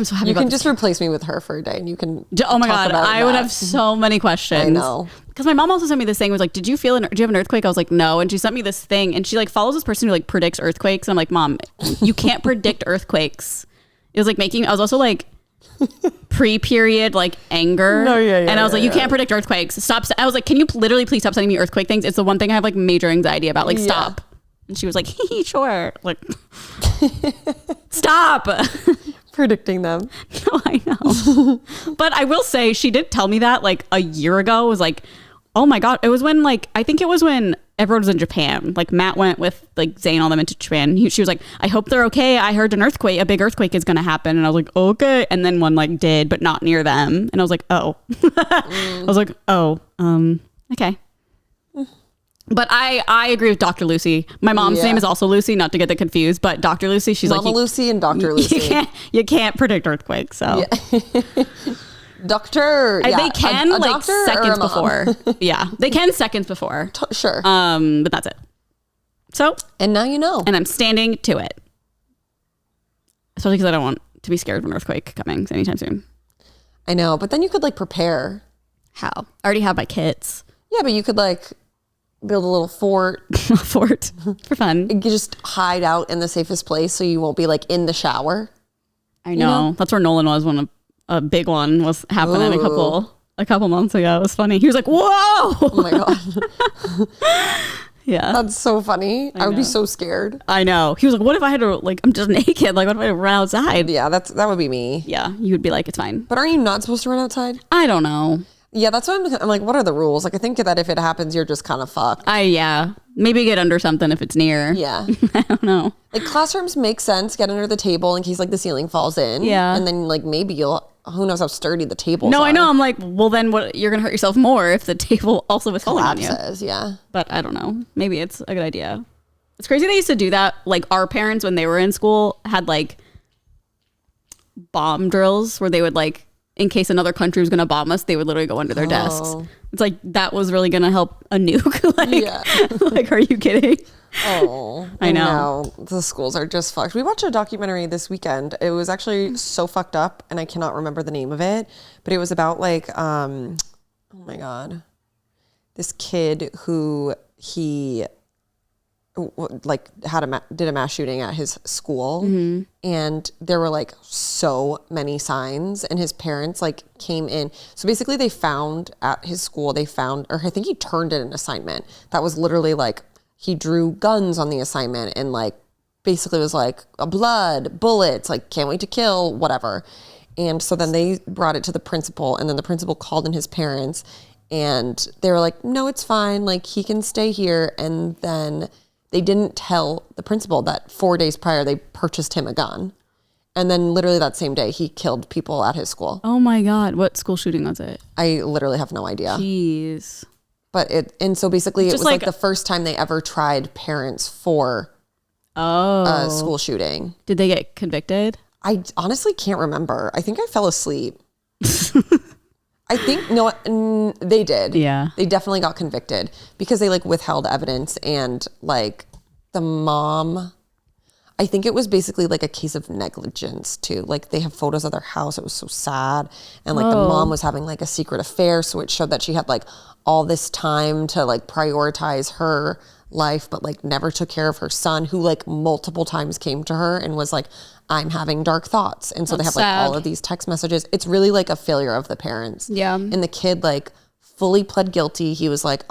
so happy you about can this. just replace me with her for a day and you can Oh my talk God, about I would have so many questions. I know. Because my mom also sent me this thing, was like, do you have an earthquake? I was like, no. And she sent me this thing, and she like follows this person who like predicts earthquakes. And I'm like, Mom, you can't predict earthquakes. It was like I was also like, pre-period like anger. And I was like, you can't predict earthquakes. Stop. I was like, can you literally please stop sending me earthquake things? It's the one thing I have like major anxiety about. Like, stop. And she was like, sure. Like, stop. Predicting them. No, I know. But I will say, she did tell me that like a year ago. It was like, oh my God. It was when like, I think it was when everyone was in Japan. Like Matt went with like Zane and all them into Japan. She was like, I hope they're okay. I heard a big earthquake is going to happen. And I was like, okay. And then one like did, but not near them. And I was like, oh. I was like, oh, okay. But I agree with Dr. Lucy. My mom's name is also Lucy, not to get that confused, but Dr. Lucy, she's Mama like, Lucy and Dr. Lucy. You can't predict earthquakes. So Doctor. Yeah. They can a like seconds before. Yeah. They can seconds before. Sure. But that's it. So. And now you know. And I'm standing to it. Especially because I don't want to be scared of an earthquake coming anytime soon. I know. But then you could like prepare. How? I already have my kits. Yeah, but you could like build a little fort. Fort for fun. You just hide out in the safest place so you won't be like in the shower. I know. That's where Nolan was when a big one was happening a couple months ago. It was funny. He was like, whoa. Oh my God. Yeah. That's so funny. I would be so scared. I know. He was like, what if I had to, like, I'm just naked. Like, what if I had to run outside? Yeah, that would be me. Yeah. You would be like, it's fine. But aren't you not supposed to run outside? I don't know. Yeah, that's what I'm like, what are the rules? Like, I think that if it happens, you're just kind of fucked. Yeah. Maybe get under something if it's near. Yeah. I don't know. Like, classrooms make sense. Get under the table in case, like, the ceiling falls in. Yeah. And then, like, maybe who knows how sturdy the tables No, are. I know. I'm like, well, then what? You're going to hurt yourself more if the table also is falling on you. Collapses, yeah. But I don't know. Maybe it's a good idea. It's crazy they used to do that. Like, our parents, when they were in school, had, like, bomb drills where they would, like, in case another country was going to bomb us, they would literally go under their desks. It's like, that was really going to help a nuke. Like, like, are you kidding? Oh, I know. No, the schools are just fucked. We watched a documentary this weekend. It was actually so fucked up, and I cannot remember the name of it, but it was about like, oh my God, this kid who like did a mass shooting at his school, and there were like so many signs, and his parents like came in. So basically they found at his school, or I think he turned in an assignment that was literally like, he drew guns on the assignment and like basically was like blood, bullets, like can't wait to kill, whatever. And so then they brought it to the principal, and then the principal called in his parents, and they were like, no, it's fine. Like he can stay here. And then they didn't tell the principal that 4 days prior they purchased him a gun. And then literally that same day he killed people at his school. Oh my God. What school shooting was it? I literally have no idea. Jeez. But so basically it was like like the first time they ever tried parents for a school shooting. Did they get convicted? I honestly can't remember. I think I fell asleep. I think, no, they did. Yeah. They definitely got convicted because they like withheld evidence, and like the mom, I think it was basically like a case of negligence too. Like they have photos of their house. It was so sad. And like the mom was having like a secret affair. So it showed that she had like all this time to like prioritize her life, but like never took care of her son, who like multiple times came to her and was like, I'm having dark thoughts. And so they have like all of these text messages. It's really like a failure of the parents. Yeah. And the kid like fully pled guilty. He was like,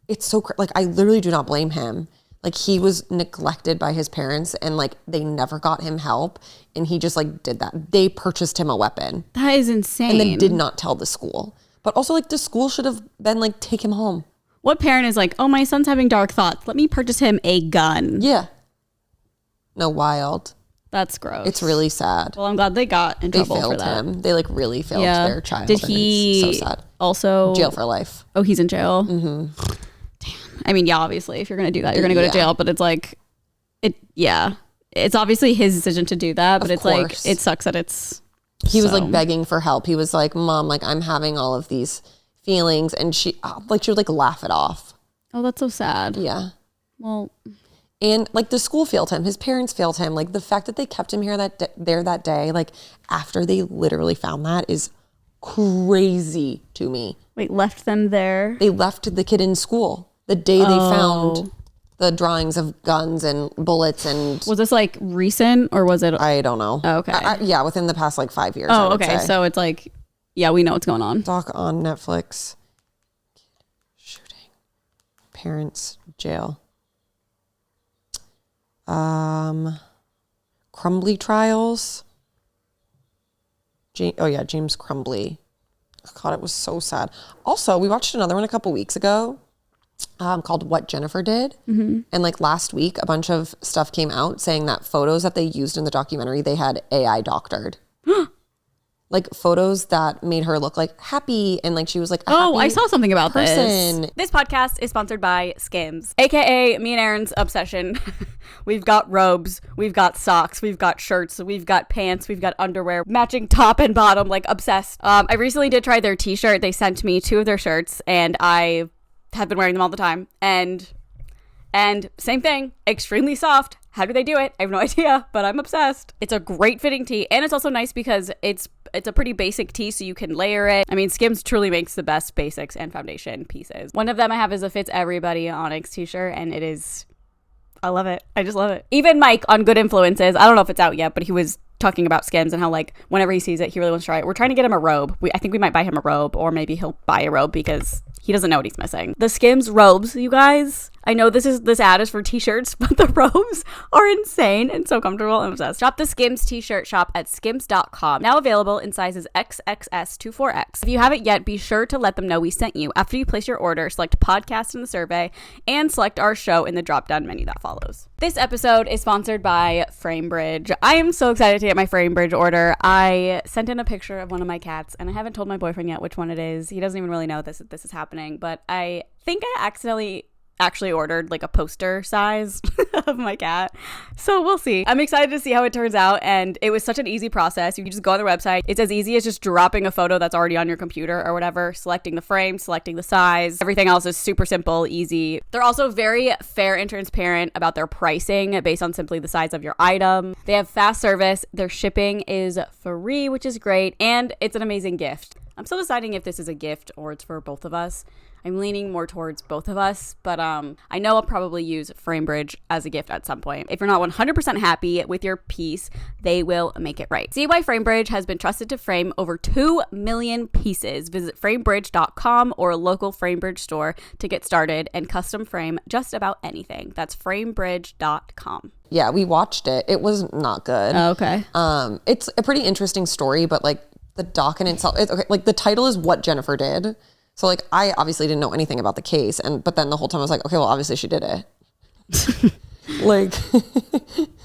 it's so, like, I literally do not blame him. Like he was neglected by his parents, and like they never got him help. And he just like did that. They purchased him a weapon. That is insane. And then did not tell the school. But also, like, the school should have been like, take him home. What parent is like, oh, my son's having dark thoughts, let me purchase him a gun? Yeah. No, wild. That's gross. It's really sad. Well, I'm glad they got in trouble for that. Him. They like really failed their child. Did he so sad. Also jail for life? Oh, he's in jail. Damn. I mean, yeah, obviously, if you're gonna do that, you're gonna go to jail. But it's like, it's obviously his decision to do that. But it's like, it sucks that it's. He was like begging for help. He was like, "Mom, like I'm having all of these feelings," and she would like laugh it off. Oh, that's so sad. Yeah. Well. And like the school failed him, his parents failed him. Like the fact that they kept him here that day, like after they literally found that, is crazy to me. Wait, left them there? They left the kid in school the day they found the drawings of guns and bullets. And was this like recent or was it? I don't know. Oh, okay. Yeah, within the past like 5 years. Oh, okay. So it's like, yeah, we know what's going on. Doc on Netflix. Shooting. Parents jail. Crumbly trials. James Crumbly. God, it was so sad. Also, we watched another one a couple weeks ago called What Jennifer Did. Mm-hmm. And like last week, a bunch of stuff came out saying that photos that they used in the documentary, they had AI doctored. Like photos that made her look like happy and like she was like a happy I saw something about person. This podcast is sponsored by Skims, aka me and Aaron's obsession. We've got robes, we've got socks, we've got shirts, we've got pants, we've got underwear, matching top and bottom, like obsessed. I recently did try their t-shirt. They sent me 2 of their shirts and I have been wearing them all the time. And same thing, extremely soft. How do they do it? I have no idea, but I'm obsessed. It's a great fitting tee, and it's also nice because it's a pretty basic tee, so you can layer it. I mean, Skims truly makes the best basics and foundation pieces. One of them I have is a Fits Everybody Onyx t-shirt, and I love it. I just love it. Even Mike on Good Influences, I don't know if it's out yet, but he was talking about Skims and how like whenever he sees it, he really wants to try it. We're trying to get him a robe. I think we might buy him a robe, or maybe he'll buy a robe because he doesn't know what he's missing. The Skims robes, you guys. I know this ad is for t-shirts, but the robes are insane and so comfortable. I'm obsessed. Shop the Skims t-shirt shop at skims.com. Now available in sizes XXS to 4X. If you haven't yet, be sure to let them know we sent you. After you place your order, select podcast in the survey and select our show in the drop-down menu that follows. This episode is sponsored by FrameBridge. I am so excited to get my FrameBridge order. I sent in a picture of one of my cats and I haven't told my boyfriend yet which one it is. He doesn't even really know this is happening, but I think I accidentally actually ordered like a poster size of my cat, so we'll see. I'm excited to see how it turns out, and it was such an easy process. You can just go on their website. It's as easy as just dropping a photo that's already on your computer or whatever, selecting the frame, selecting the size. Everything else is super simple, easy. They're also very fair and transparent about their pricing based on simply the size of your item. They have fast service. Their shipping is free, which is great, and it's an amazing gift. I'm still deciding if this is a gift or it's for both of us. I'm leaning more towards both of us, but I know I'll probably use FrameBridge as a gift at some point. If you're not 100% happy with your piece, they will make it right. See why FrameBridge has been trusted to frame over 2 million pieces. Visit framebridge.com or a local FrameBridge store to get started and custom frame just about anything. That's framebridge.com. Yeah, we watched it. It was not good. Oh, okay. It's a pretty interesting story, but like the doc in itself, like the title is What Jennifer Did. So like I obviously didn't know anything about the case, but then the whole time I was like, okay, well obviously she did it. Like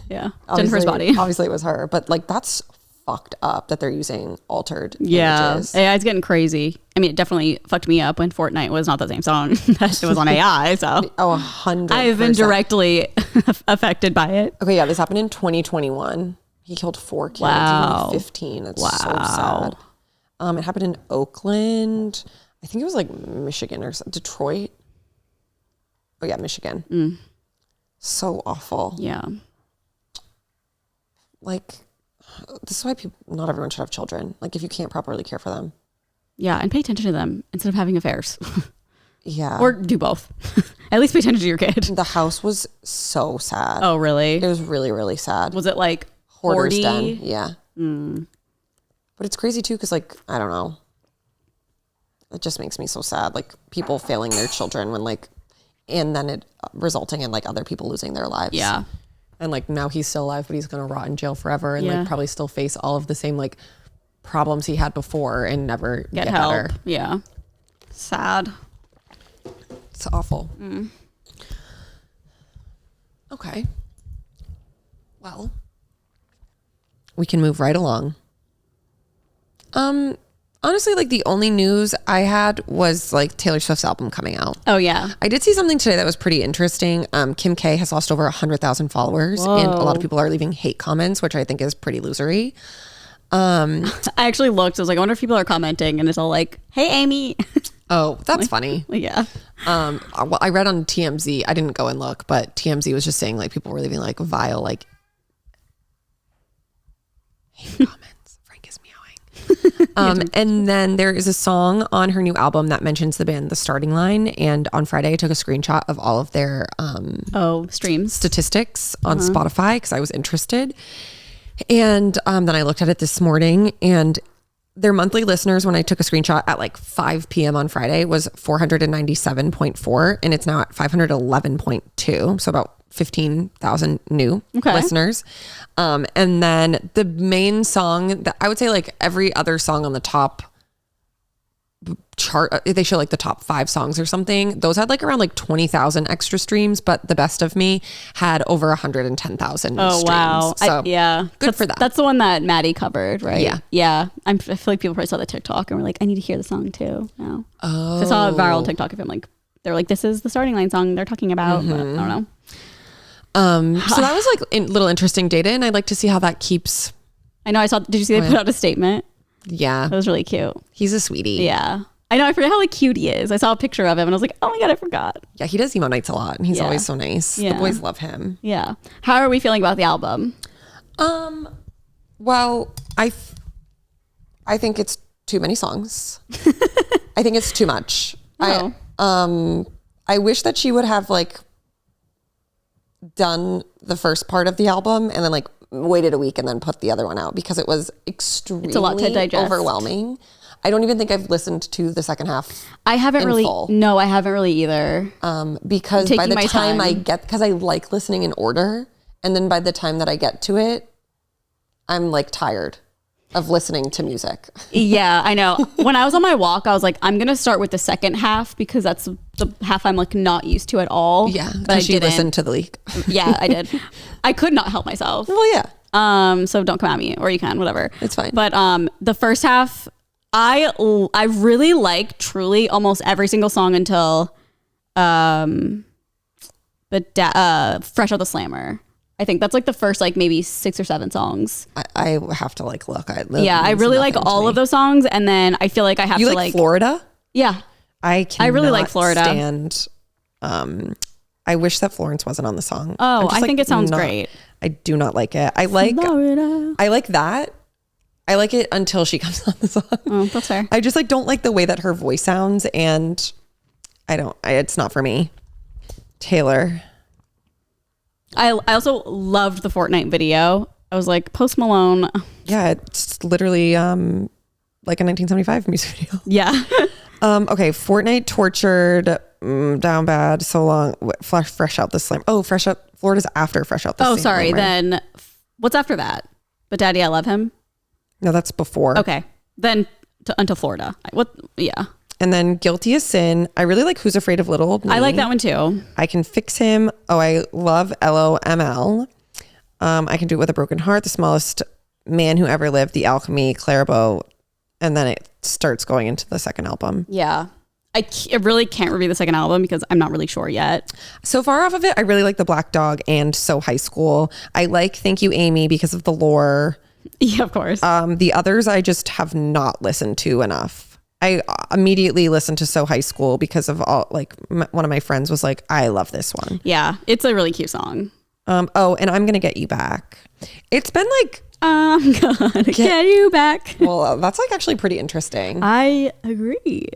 yeah, Jennifer's body. Obviously it was her, but like that's fucked up that they're using altered images. Yeah, it's getting crazy. I mean, it definitely fucked me up when Fortnite was not the same song that it was on AI. So 100%. I've been directly affected by it. Okay, yeah, this happened in 2021. He killed 4 kids. Wow. He was 15. That's so sad. It happened in Oakland. I think it was like Michigan or Detroit. Oh yeah, Michigan. So awful. Yeah. Like, this is why not everyone should have children. Like, if you can't properly care for them. Yeah, and pay attention to them instead of having affairs. Yeah. Or do both. At least pay attention to your kid. The house was so sad. Oh, really? It was really, really sad. Was it like Hoarder's hoardy? den. Yeah. But it's crazy too, because like, I don't know. It just makes me so sad. Like people failing their children and then it resulting in like other people losing their lives. Yeah. And like now he's still alive, but he's going to rot in jail forever and like probably still face all of the same like problems he had before and never get help. better. Yeah. Sad. It's awful. Okay. Well, we can move right along. Honestly, like the only news I had was like Taylor Swift's album coming out. Oh yeah. I did see something today that was pretty interesting. Kim K has lost over 100,000 followers, and a lot of people are leaving hate comments, which I think is pretty losery. I actually looked. I was like, I wonder if people are commenting, and it's all like, "Hey, Amy." Oh, that's funny. Yeah. Well, I read on TMZ. I didn't go and look, but TMZ was just saying like people were leaving like vile like hate comments. Frank is meowing. And then there is a song on her new album that mentions the band The Starting Line. And on Friday, I took a screenshot of all of their streams statistics on Spotify because I was interested. And then I looked at it this morning, and their monthly listeners, when I took a screenshot at like 5 p.m. on Friday, was 497.4, and it's now at 511.2. So about 15,000 new listeners. And then the main song that I would say, like every other song on the top chart, they show like the top 5 songs or something, those had like around like 20,000 extra streams, but The Best of Me had over 110,000 streams. Wow. So good for that. That's the one that Maddie covered, right? Yeah. I feel like people probably saw the TikTok and were like, I need to hear the song too now. So I saw a viral TikTok of him, like they're like, this is the Starting Line song they're talking about, but I don't know. So that was like a little interesting data, and I'd like to see how that keeps. I know. Did you see they put out a statement? Yeah. That was really cute. He's a sweetie. Yeah. I know. I forget how like cute he is. I saw a picture of him and I was like, oh my God, I forgot. Yeah. He does emo nights a lot, and he's always so nice. Yeah. The boys love him. Yeah. How are we feeling about the album? Well, I think it's too many songs. I think it's too much. Oh. I wish that she would have like done the first part of the album and then like waited a week and then put the other one out, because it was extremely a lot to digest. Overwhelming. I don't even think I've listened to the second half. I haven't really. Full. No, I haven't really either. Because by the time I get, because I like listening in order, and then by the time that I get to it, I'm like tired of listening to music. Yeah, I know. When I was on my walk, I was like, I'm gonna start with the second half because that's the half I'm like not used to at all. Yeah, but I didn't listen to the leak. Yeah, I did. I could not help myself. Well, yeah. So don't come at me, or you can, whatever. It's fine. But the first half, I really like truly almost every single song until Fresh Out the Slammer. I think that's like the first like maybe 6 or 7 songs. I have to like look. I really like all of those songs, and then I feel like I have you to like Florida. Yeah, I really like Florida. Stand. I wish that Florence wasn't on the song. Oh, I think it sounds great. I do not like it. I like Florida. I like that. I like it until she comes on the song. Oh, that's fair. I just like don't like the way that her voice sounds, and it's not for me. Taylor. I also loved the Fortnite video. I was like, Post Malone. Yeah, it's literally like a 1975 music video. Yeah. Okay, Fortnite tortured, down bad, so long. Fresh Out the Slam. Oh, Fresh Out. Florida's after Fresh Out the Slam. Oh, sorry. Then what's after that? But Daddy, I Love Him. No, that's before. Okay, then Until Florida. Yeah. And then Guilty as Sin. I really like Who's Afraid of Little Me. I like that one too. I Can Fix Him. Oh, I love LOML. I Can Do It With a Broken Heart. The Smallest Man Who Ever Lived. The Alchemy. Clairbeau. And then it starts going into the second album. Yeah. I really can't review the second album because I'm not really sure yet. So far off of it, I really like The Black Dog and So High School. I like Thank You, Amy, because of the lore. Yeah, of course. The others I just have not listened to enough. I immediately listened to So High School because of all, like, one of my friends was like, I love this one. Yeah, it's a really cute song. Oh, and I'm Gonna Get You Back. It's been like, I'm gonna get you back. Well, that's like actually pretty interesting. I agree.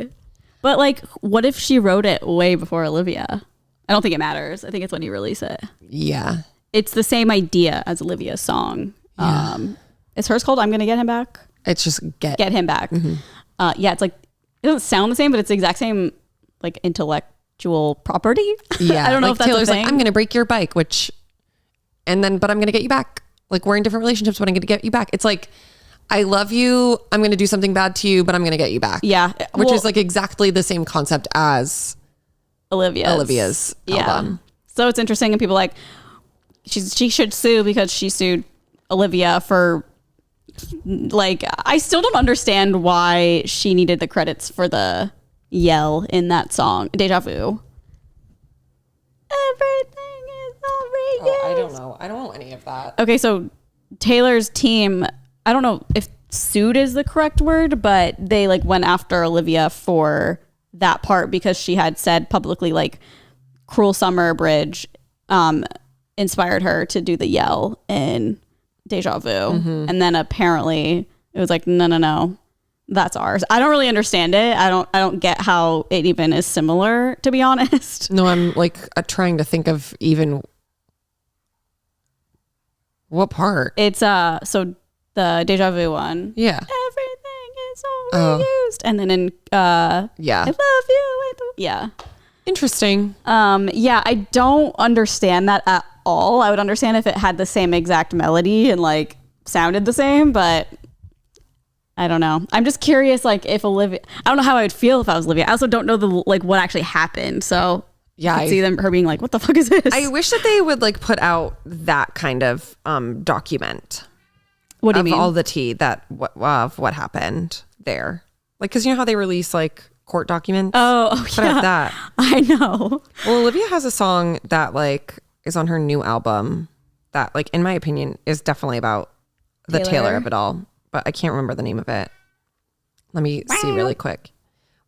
But like, what if she wrote it way before Olivia? I don't think it matters. I think it's when you release it. Yeah. It's the same idea as Olivia's song. Yeah. Is hers called I'm Gonna Get Him Back? It's just Get Him Back. Mm-hmm. Yeah, it's like, it doesn't sound the same, but it's the exact same like intellectual property. Yeah. I don't know like if that's Taylor's a thing. like, I'm going to break your bike, but I'm going to get you back. Like, we're in different relationships, but I'm going to get you back. It's like, I love you. I'm going to do something bad to you, but I'm going to get you back. Yeah. Which is like exactly the same concept as Olivia's album. So it's interesting, and people like she should sue because she sued Olivia for, like, I still don't understand why she needed the credits for the yell in that song, Deja Vu. Everything is already Oh, I don't know. I don't know any of that. Okay, so Taylor's team, I don't know if sued is the correct word, but they like went after Olivia for that part because she had said publicly, like, Cruel Summer Bridge inspired her to do the yell in Deja Vu. And then apparently it was like, no, that's ours. I don't really understand it. I don't get how it even is similar, to be honest. No, I'm like trying to think of even what part. It's so the Deja Vu one. Yeah. Everything is overused. And then in Yeah. I love you. Yeah. Interesting. Yeah, I don't understand that at all. I would understand if it had the same exact melody and like sounded the same, but I don't know. I'm just curious, like, if Olivia, I don't know how I would feel if I was Olivia. I also don't know what actually happened. So Yeah, I could see her being like, what the fuck is this? I wish that they would like put out that kind of document. What do you of mean? all the tea of what happened there. Like, because you know how they release like court documents? Oh Put out yeah. that. I know. Well, Olivia has a song that like is on her new album that, like, in my opinion, is definitely about the Taylor of it all. But I can't remember the name of it. Let me see really quick.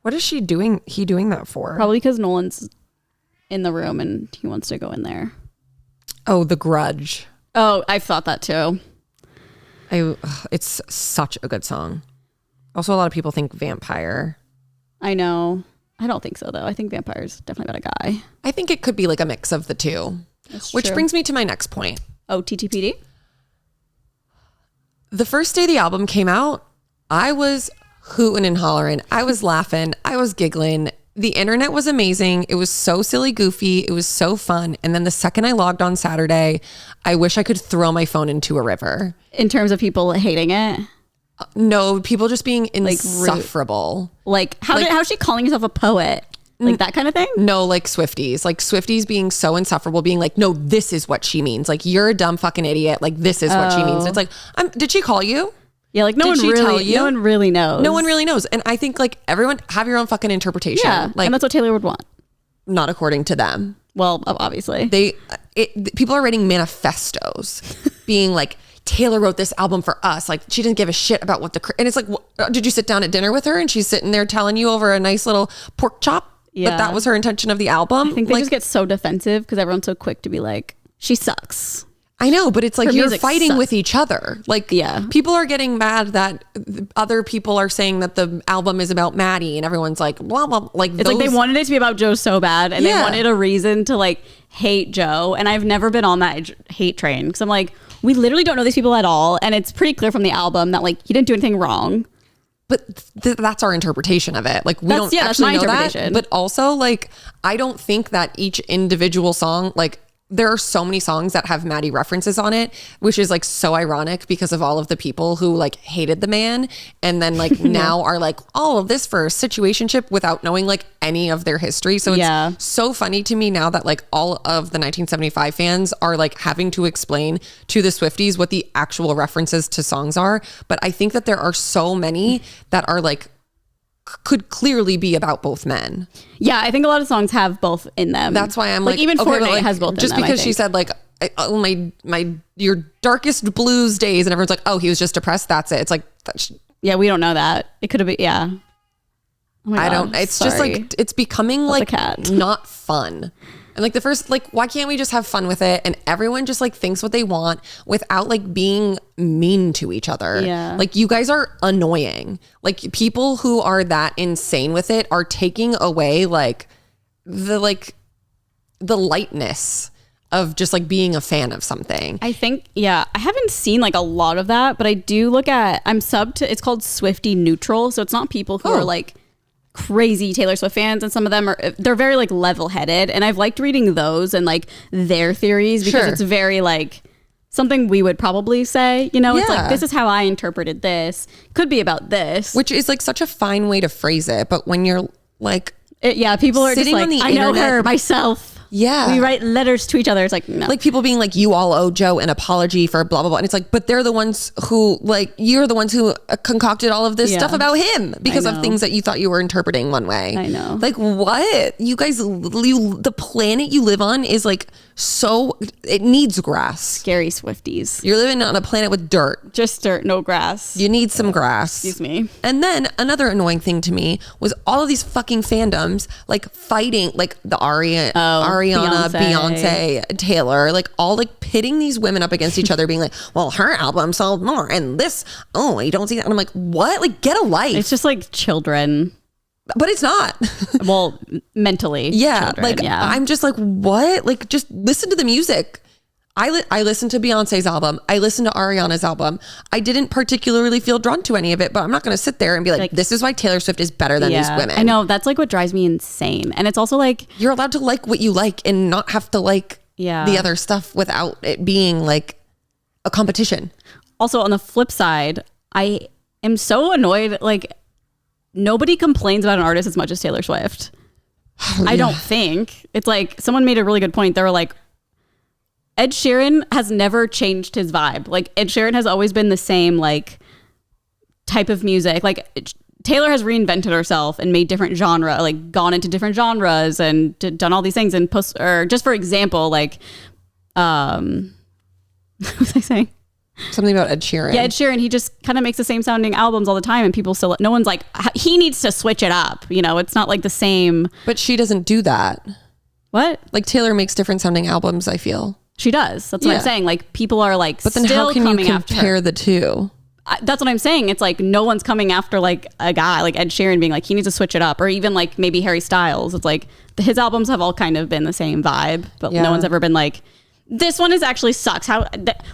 What is she doing? He doing that for? Probably because Nolan's in the room and he wants to go in there. Oh, The Grudge. Oh, I thought that too. It's such a good song. Also, a lot of people think Vampire. I know. I don't think so, though. I think Vampire's definitely about a guy. I think it could be like a mix of the two. That's Which true. brings me to my next point. Oh, TTPD? The first day the album came out, I was hooting and hollering. I was laughing. I was giggling. The internet was amazing. It was so silly, goofy. It was so fun. And then the second I logged on Saturday, I wish I could throw my phone into a river. In terms of people hating it? No, people just being insufferable. Like, how's she calling herself a poet? Like that kind of thing? No, like Swifties. Like Swifties being so insufferable, being like, no, this is what she means. Like, you're a dumb fucking idiot. Like, this is what she means. It's like, did she call you? Yeah, like no one really knows. No one really knows. And I think like everyone have your own fucking interpretation. Yeah, like, and that's what Taylor would want. Not according to them. Well, obviously. People are writing manifestos being like, Taylor wrote this album for us. Like, she didn't give a shit about what and it's like, did you sit down at dinner with her and she's sitting there telling you over a nice little pork chop? Yeah. But that was her intention of the album. I think they just get so defensive because everyone's so quick to be like, she sucks. I know, but it's like Her you're music fighting sucks. with each other. Like, Yeah. people are getting mad that other people are saying that the album is about Maddie, and everyone's like, blah, blah. Like, It's like they wanted it to be about Joe so bad, and they wanted a reason to like hate Joe. And I've never been on that hate train because I'm like, we literally don't know these people at all, and it's pretty clear from the album that like he didn't do anything wrong. But that's our interpretation of it. Like, we don't that's actually my know that. interpretation. But also, like, I don't think that each individual song, like, there are so many songs that have Maddie references on it, which is like so ironic because of all of the people who like hated the man and then like now are like all of this for a situationship without knowing like any of their history. So it's so funny to me now that like all of the 1975 fans are like having to explain to the Swifties what the actual references to songs are. But I think that there are so many that are like could clearly be about both men. Yeah, I think a lot of songs have both in them. That's why I'm like even okay, Fortnite like, has both just in them, because I she think. said like your darkest blues days and everyone's like, oh, he was just depressed, that's it. It's like Yeah, we don't know that. It could have been, yeah. Oh my I God, don't, it's sorry. just like, it's becoming like the cat. not fun. And like the first, like, why can't we just have fun with it? And everyone just like thinks what they want without like being mean to each other. Yeah. Like, you guys are annoying. Like, people who are that insane with it are taking away like the lightness of just like being a fan of something. I think, yeah, I haven't seen like a lot of that, but I do look at, I'm subbed to, it's called Swiftie Neutral. So it's not people who are like crazy Taylor Swift fans, and some of them they're very like level-headed, and I've liked reading those and like their theories because it's very like something we would probably say, you know, it's Yeah. like, this is how I interpreted this. Could be about this. Which is like such a fine way to phrase it. But when you're like, people are just sitting like, on the I know internet- her myself. yeah. We write letters to each other. It's like, no. Like people being like, you all owe Joe an apology for blah, blah, blah. And it's like, but they're the ones who like, you're the ones who concocted all of this Yeah. stuff about him because of know. things that you thought you were interpreting one way. I know. Like what? You guys, the planet you live on is like it needs grass. Scary Swifties. You're living on a planet with dirt. Just dirt, no grass. You need some grass. Excuse me. And then another annoying thing to me was all of these fucking fandoms like fighting, like the Ariana, Beyonce, Taylor, like all like pitting these women up against each other, being like, well, her album sold more, and this, oh, you don't see that. And I'm like, what? Like, get a life. It's just like children. But it's not. Well, mentally. Yeah. Children, like, I'm just like, what? Like, just listen to the music. I listened to Beyonce's album. I listened to Ariana's album. I didn't particularly feel drawn to any of it, but I'm not going to sit there and be like, this is why Taylor Swift is better than these women. I know. That's like what drives me insane. And it's also like, you're allowed to like what you like and not have to like Yeah. the other stuff without it being like a competition. also on the flip side, I am so annoyed. Like, nobody complains about an artist as much as Taylor Swift. I don't think. It's like someone made a really good point. They were like, Ed Sheeran has never changed his vibe. Like, Ed Sheeran has always been the same like type of music. Like, Taylor has reinvented herself and made different genre, like gone into different genres and done all these things. And or just for example, like, what was I saying? Something about Ed Sheeran. Yeah, Ed Sheeran, he just kind of makes the same sounding albums all the time, and people still, no one's like, he needs to switch it up. You know, it's not like the same. But she doesn't do that. What? Like Taylor makes different sounding albums, I feel. She does. That's what Yeah. I'm saying. Like, people are like, But then still how can coming you after her. compare the two? That's what I'm saying. It's like no one's coming after like a guy like Ed Sheeran being like, he needs to switch it up, or even like maybe Harry Styles. It's like his albums have all kind of been the same vibe, but Yeah. no one's ever been like, this one is actually sucks.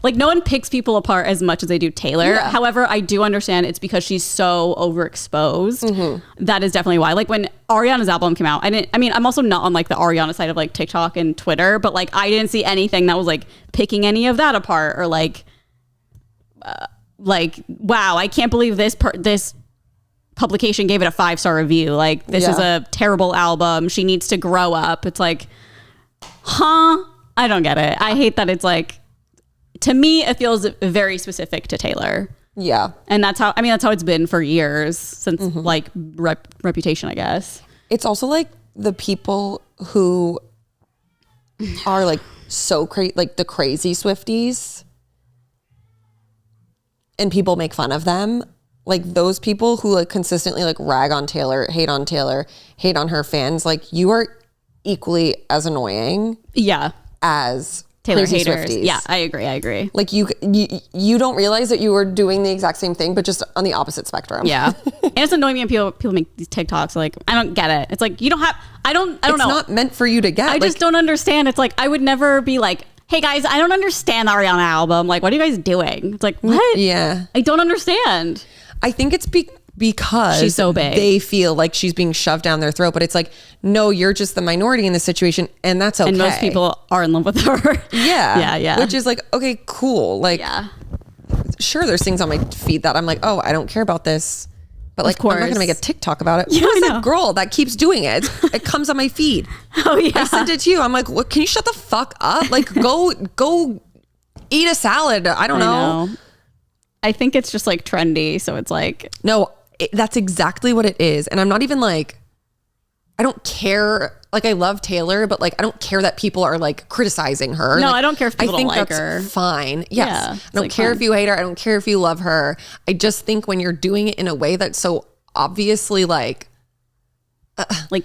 Like, no one picks people apart as much as they do Taylor. Yeah. However, I do understand it's because she's so overexposed. Mm-hmm. That is definitely why. Like, when Ariana's album came out, I'm also not on like the Ariana side of like TikTok and Twitter, but like I didn't see anything that was like picking any of that apart, or like wow, I can't believe this publication gave it a 5-star review. Like, this is a terrible album. She needs to grow up. It's like, huh? I don't get it. I hate that it's like, to me, it feels very specific to Taylor. Yeah. And that's how it's been for years since like Reputation, I guess. It's also like the people who are like so crazy, like the crazy Swifties, and people make fun of them. Like those people who like consistently like rag on Taylor, hate on her fans. Like, you are equally as annoying. Yeah. As Taylor crazy haters. Swifties. Yeah, I agree. Like you don't realize that you were doing the exact same thing, but just on the opposite spectrum. Yeah. And it's annoying me when people make these TikToks. Like, I don't get it. It's like, you don't have, I don't know. It's not meant for you to get. I just don't understand. It's like, I would never be like, hey guys, I don't understand the Ariana album. Like, what are you guys doing? It's like, what? Yeah. I don't understand. I think it's because She's so big. They feel like she's being shoved down their throat, but it's like, no, you're just the minority in this situation, and that's okay. And most people are in love with her. Yeah. Which is like, okay, cool. Like, Yeah. sure, there's things on my feed that I'm like, oh, I don't care about this, but like, I'm not course. gonna make a TikTok about it. Yeah, Who is I that know. girl that keeps doing it? It comes on my feed. Oh yeah. I sent it to you. I'm like, what? Can you shut the fuck up? Like, go eat a salad. I don't know. I think it's just like trendy. So it's like, No, that's exactly what it is. And I'm not even like, I don't care. Like, I love Taylor, but like, I don't care that people are like criticizing her. No, Like, I don't care if people I think don't like that's her. fine. Yes. Yeah, I it's, don't like, care fine. if you hate her. I don't care if you love her. I just think when you're doing it in a way that's so obviously like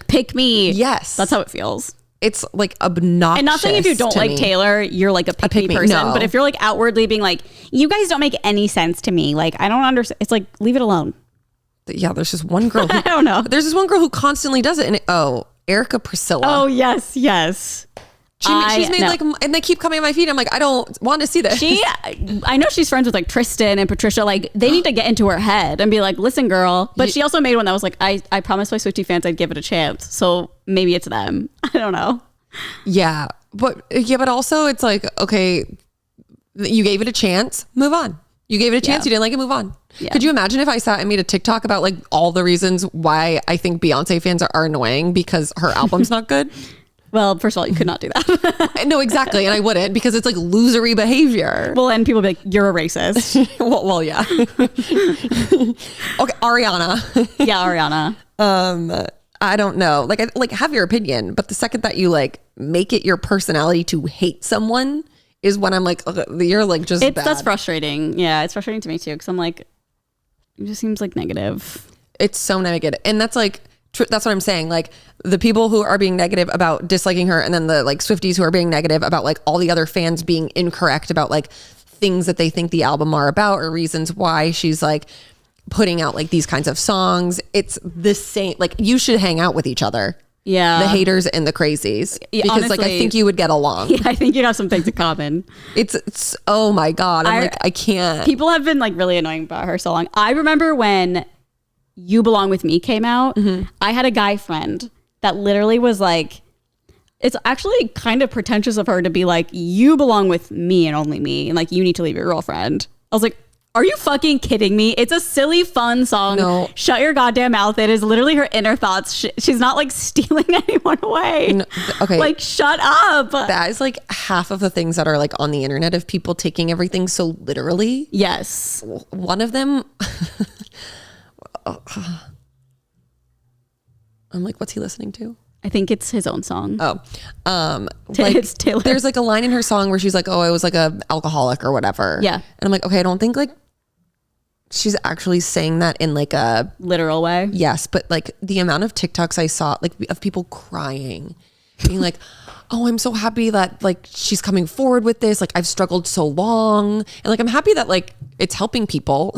pick me. Yes. That's how it feels. it's like obnoxious. And not saying if you don't to like me. Taylor, you're like a pick me person. no. But if you're like outwardly being like, you guys don't make any sense to me. Like, I don't understand. It's like, leave it alone. Yeah, there's just one girl. Who, I don't know. There's this one girl who constantly does it. And Erica Priscilla. Oh, yes. She's made like, and they keep coming on my feed. I'm like, I don't want to see this. I know she's friends with like Tristan and Patricia. Like, they need to get into her head and be like, listen, girl. But she also made one that was like, I promised my Swiftie fans I'd give it a chance. So maybe it's them. I don't know. Yeah. But also it's like, okay, You gave it a chance, move on. You gave it a chance, you didn't like it, move on. Yeah. Could you imagine if I sat and made a TikTok about like all the reasons why I think Beyonce fans are annoying because her album's not good? Well, first of all, you could not do that. No, exactly. And I wouldn't, because it's like losery behavior. Well, and people be like, you're a racist. well, yeah. Okay, Ariana. Yeah, Ariana. I don't know. Like have your opinion, but the second that you like make it your personality to hate someone is when I'm like, okay, you're like just bad. That's frustrating. Yeah, it's frustrating to me too, because I'm like, it just seems like negative. It's so negative. And that's like, that's what I'm saying. Like the people who are being negative about disliking her, and then the like Swifties who are being negative about like all the other fans being incorrect about like things that they think the album are about or reasons why she's like putting out like these kinds of songs. It's the same. Like you should hang out with each other. Yeah. The haters and the crazies. Because honestly, like I think you would get along. Yeah, I think you'd have some things in common. It's oh my God. I'm like, I can't. People have been like really annoying about her so long. I remember when You Belong With Me came out, I had a guy friend that literally was like, it's actually kind of pretentious of her to be like, you belong with me and only me, and like you need to leave your girlfriend. I was like, are you fucking kidding me? It's a silly, fun song. No. Shut your goddamn mouth. It is literally her inner thoughts. She's not like stealing anyone away. No, okay. Like, shut up. That is like half of the things that are like on the internet of people taking everything so literally. Yes. One of them, I'm like, what's he listening to? I think it's his own song. Oh, like it's Taylor. There's like a line in her song where she's like, oh, I was like a alcoholic or whatever. Yeah. And I'm like, okay, I don't think like she's actually saying that in like a literal way. Yes. But like the amount of TikToks I saw like of people crying, being like, oh, I'm so happy that like she's coming forward with this. Like I've struggled so long. And like, I'm happy that like it's helping people,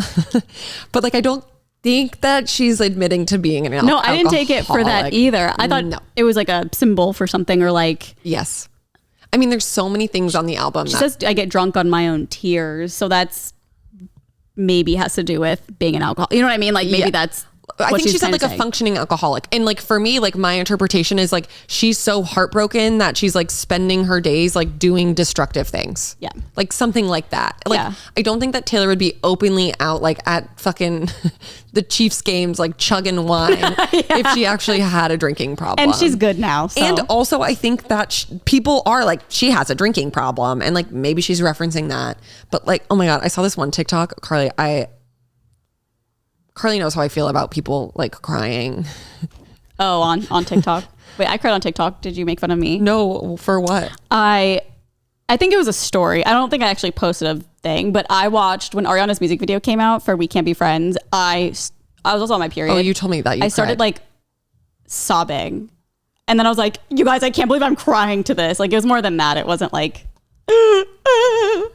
but like, I don't think that she's admitting to being an alcoholic. No, I didn't take it for that either. I thought it was like a symbol for something, or like, yes. I mean, there's so many things on the album. She says I get drunk on my own tears. So that's maybe has to do with being an alcoholic. You know what I mean? Like maybe that's I think she's like a functioning alcoholic. And like for me, like my interpretation is like she's so heartbroken that she's like spending her days like doing destructive things. Yeah. Like something like that. Like yeah. I don't think that Taylor would be openly out like at fucking the Chiefs games like chugging wine if she actually had a drinking problem. And she's good now. So. And also I think that people are like, she has a drinking problem and like maybe she's referencing that. But like, oh my God, I saw this one TikTok, Carly knows how I feel about people like crying. Oh, on TikTok. Wait, I cried on TikTok. Did you make fun of me? No, for what? I think it was a story. I don't think I actually posted a thing, but I watched when Ariana's music video came out for We Can't Be Friends. I was also on my period. Oh, you told me that. I started like sobbing. And then I was like, you guys, I can't believe I'm crying to this. Like it was more than that. It wasn't like, oh,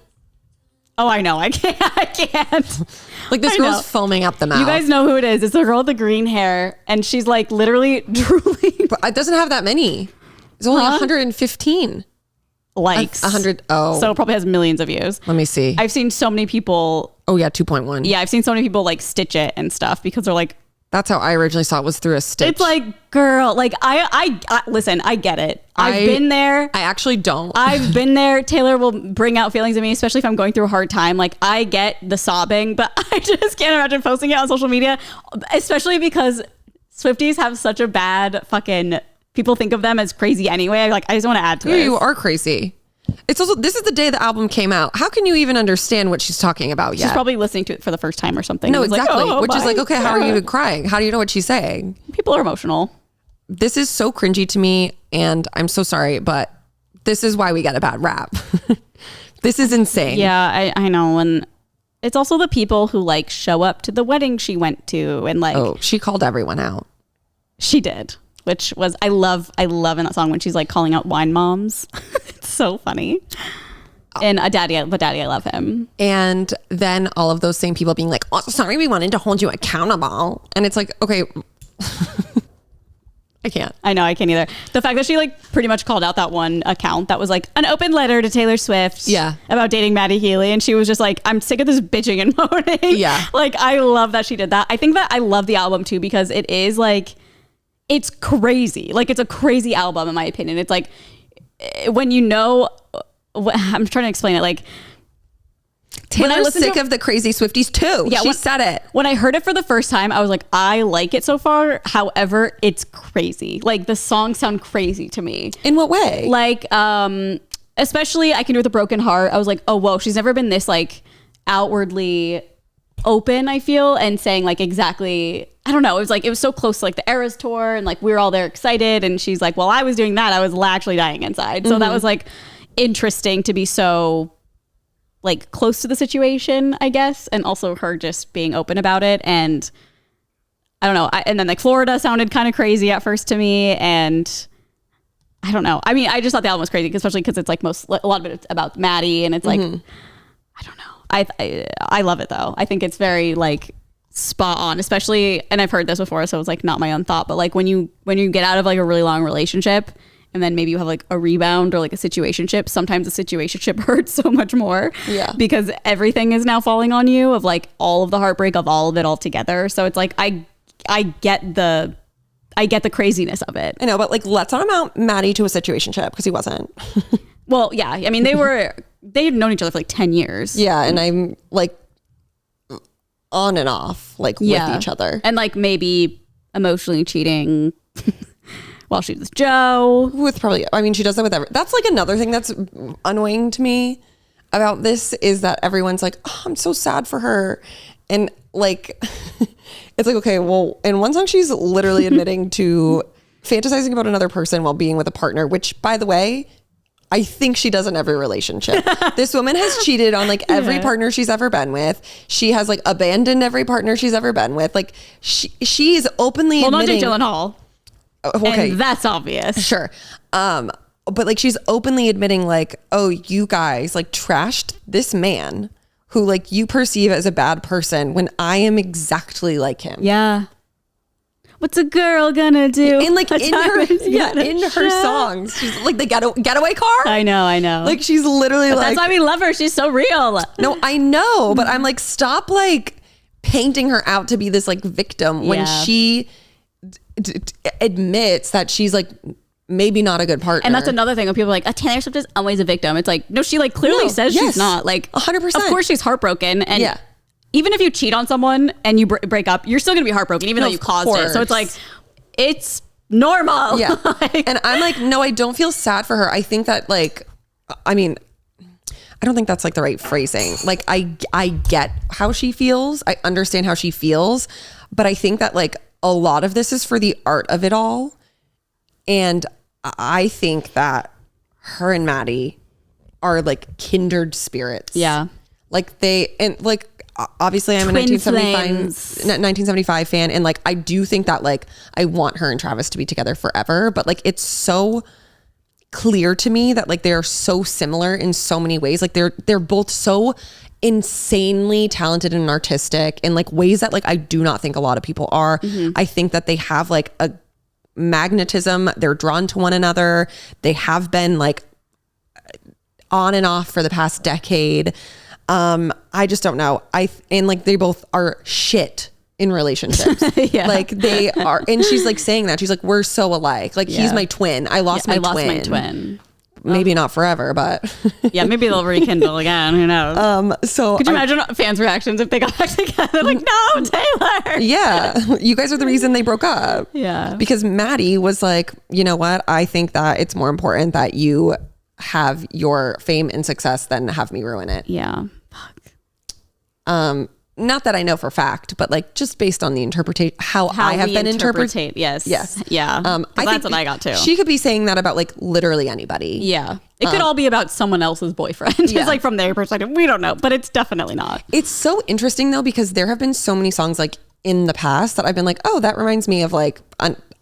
I know. I can't. Like this girl's foaming up the mouth. You guys know who it is. It's the girl with the green hair. And she's like literally drooling. But it doesn't have that many. It's only 115 likes. 100. Oh. So it probably has millions of views. Let me see. I've seen so many people. Oh yeah, 2.1. Yeah, I've seen so many people like stitch it and stuff because they're like. That's how I originally saw it, was through a stitch. It's like, girl, like I listen, I get it. I've been there. I actually don't. I've been there. Taylor will bring out feelings in me, especially if I'm going through a hard time. Like I get the sobbing, but I just can't imagine posting it on social media, especially because Swifties have such a bad fucking, people think of them as crazy anyway. Like I just want to add to it. You are crazy. It's also, this is the day the album came out. How can you even understand what she's talking about yet? She's probably listening to it for the first time or something. No, exactly. Like, which is like, okay, how are you even crying? How do you know what she's saying? People are emotional. This is so cringy to me, and I'm so sorry, but this is why we get a bad rap. This is insane. Yeah, I know. And it's also the people who like show up to the wedding she went to and like. Oh, she called everyone out. She did. Which was, I love in that song when she's like calling out wine moms. It's so funny. And Daddy, I love him. And then all of those same people being like, oh, sorry, we wanted to hold you accountable. And it's like, okay, I can't. I know, I can't either. The fact that she like pretty much called out that one account that was like an open letter to Taylor Swift. Yeah. About dating Maddie Healy. And she was just like, I'm sick of this bitching and moaning. Yeah. Like, I love that she did that. I think that I love the album too, because it is like, it's crazy. Like it's a crazy album in my opinion. It's like when you know, I'm trying to explain it. Like Taylor's sick of the crazy Swifties too. Yeah, she said it. When I heard it for the first time, I was like, I like it so far. However, it's crazy. Like the songs sound crazy to me. In what way? Like, especially I Can Do With a Broken Heart. I was like, oh, whoa, she's never been this like outwardly open, I feel, and saying like exactly, I don't know. It was so close to like the Eras tour and like we were all there excited. And she's like, well, I was doing that. I was actually dying inside. So that was like interesting to be so like close to the situation, I guess. And also her just being open about it. And I don't know. And then like Florida sounded kind of crazy at first to me. And I don't know. I mean, I just thought the album was crazy, especially because it's like a lot of it about Maddie. And it's like, I don't know. I love it though. I think it's very like spot on, especially, and I've heard this before, so it's like not my own thought, but like when you get out of like a really long relationship and then maybe you have like a rebound or like a situationship, sometimes a situationship hurts so much more. Yeah. Because everything is now falling on you of like all of the heartbreak of all of it all together. So it's like I get the craziness of it. I know, but like let's not amount Maddie to a situationship because he wasn't. Well, yeah. I mean, they had known each other for like 10 years. Yeah, and I'm like on and off like with each other. And like maybe emotionally cheating while she was with Joe. With probably, I mean, she does that with that's like another thing that's annoying to me about this is that everyone's like, oh, I'm so sad for her. And like, it's like, okay, well, in one song, she's literally admitting to fantasizing about another person while being with a partner, which by the way, I think she does in every relationship. This woman has cheated on like every partner she's ever been with. She has like abandoned every partner she's ever been with. Like she's openly admitting. Not Jake Gyllenhaal. Okay, and that's obvious. Sure, but like she's openly admitting like, oh, you guys like trashed this man who like you perceive as a bad person when I am exactly like him. Yeah. What's a girl gonna do? And like in her songs, she's like the getaway car. I know. Like she's literally but like, that's why we love her. She's so real. No, I know, but I'm like, stop like painting her out to be this like victim when she admits that she's like maybe not a good partner. And that's another thing when people are like, Taylor Swift is always a victim. It's like, no, she like clearly says she's not. Like 100%. Of course she's heartbroken. And even if you cheat on someone and you break up, you're still gonna be heartbroken, even though you caused it. So it's like, it's normal. Yeah. And I'm like, no, I don't feel sad for her. I think that like, I mean, I don't think that's like the right phrasing. Like I get how she feels. I understand how she feels. But I think that like a lot of this is for the art of it all. And I think that her and Maddie are like kindred spirits. Yeah. Like obviously I'm a 1975 fan. And like, I do think that like, I want her and Travis to be together forever, but like, it's so clear to me that like, they're so similar in so many ways. Like they're both so insanely talented and artistic in like ways that like, I do not think a lot of people are. I think that they have like a magnetism. They're drawn to one another. They have been like on and off for the past decade. I just don't know. And like they both are shit in relationships. Like they are, and she's like saying that she's like, we're so alike. Like he's my twin. I lost my twin. Maybe not forever, but yeah, maybe they'll rekindle again. Who knows? So could you imagine fans' reactions if they got back together? Like, no, Taylor. Yeah, you guys are the reason they broke up. Yeah, because Maddie was like, you know what? I think that it's more important that you have your fame and success than have me ruin it. Yeah. Not that I know for fact, but like just based on the interpretation, how I have been interpreted. Yes. Yeah. I think that's what I got too. She could be saying that about like literally anybody. Yeah. It could all be about someone else's boyfriend. It's like from their perspective. We don't know, but it's definitely not. It's so interesting though, because there have been so many songs like in the past that I've been like, oh, that reminds me of like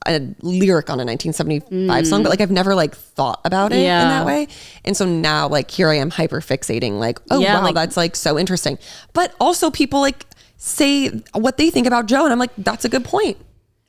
a lyric on a 1975 song, but like I've never like thought about it in that way. And so now like here I am hyper fixating like, oh wow, like, that's like so interesting. But also people like say what they think about Joe and I'm like, that's a good point.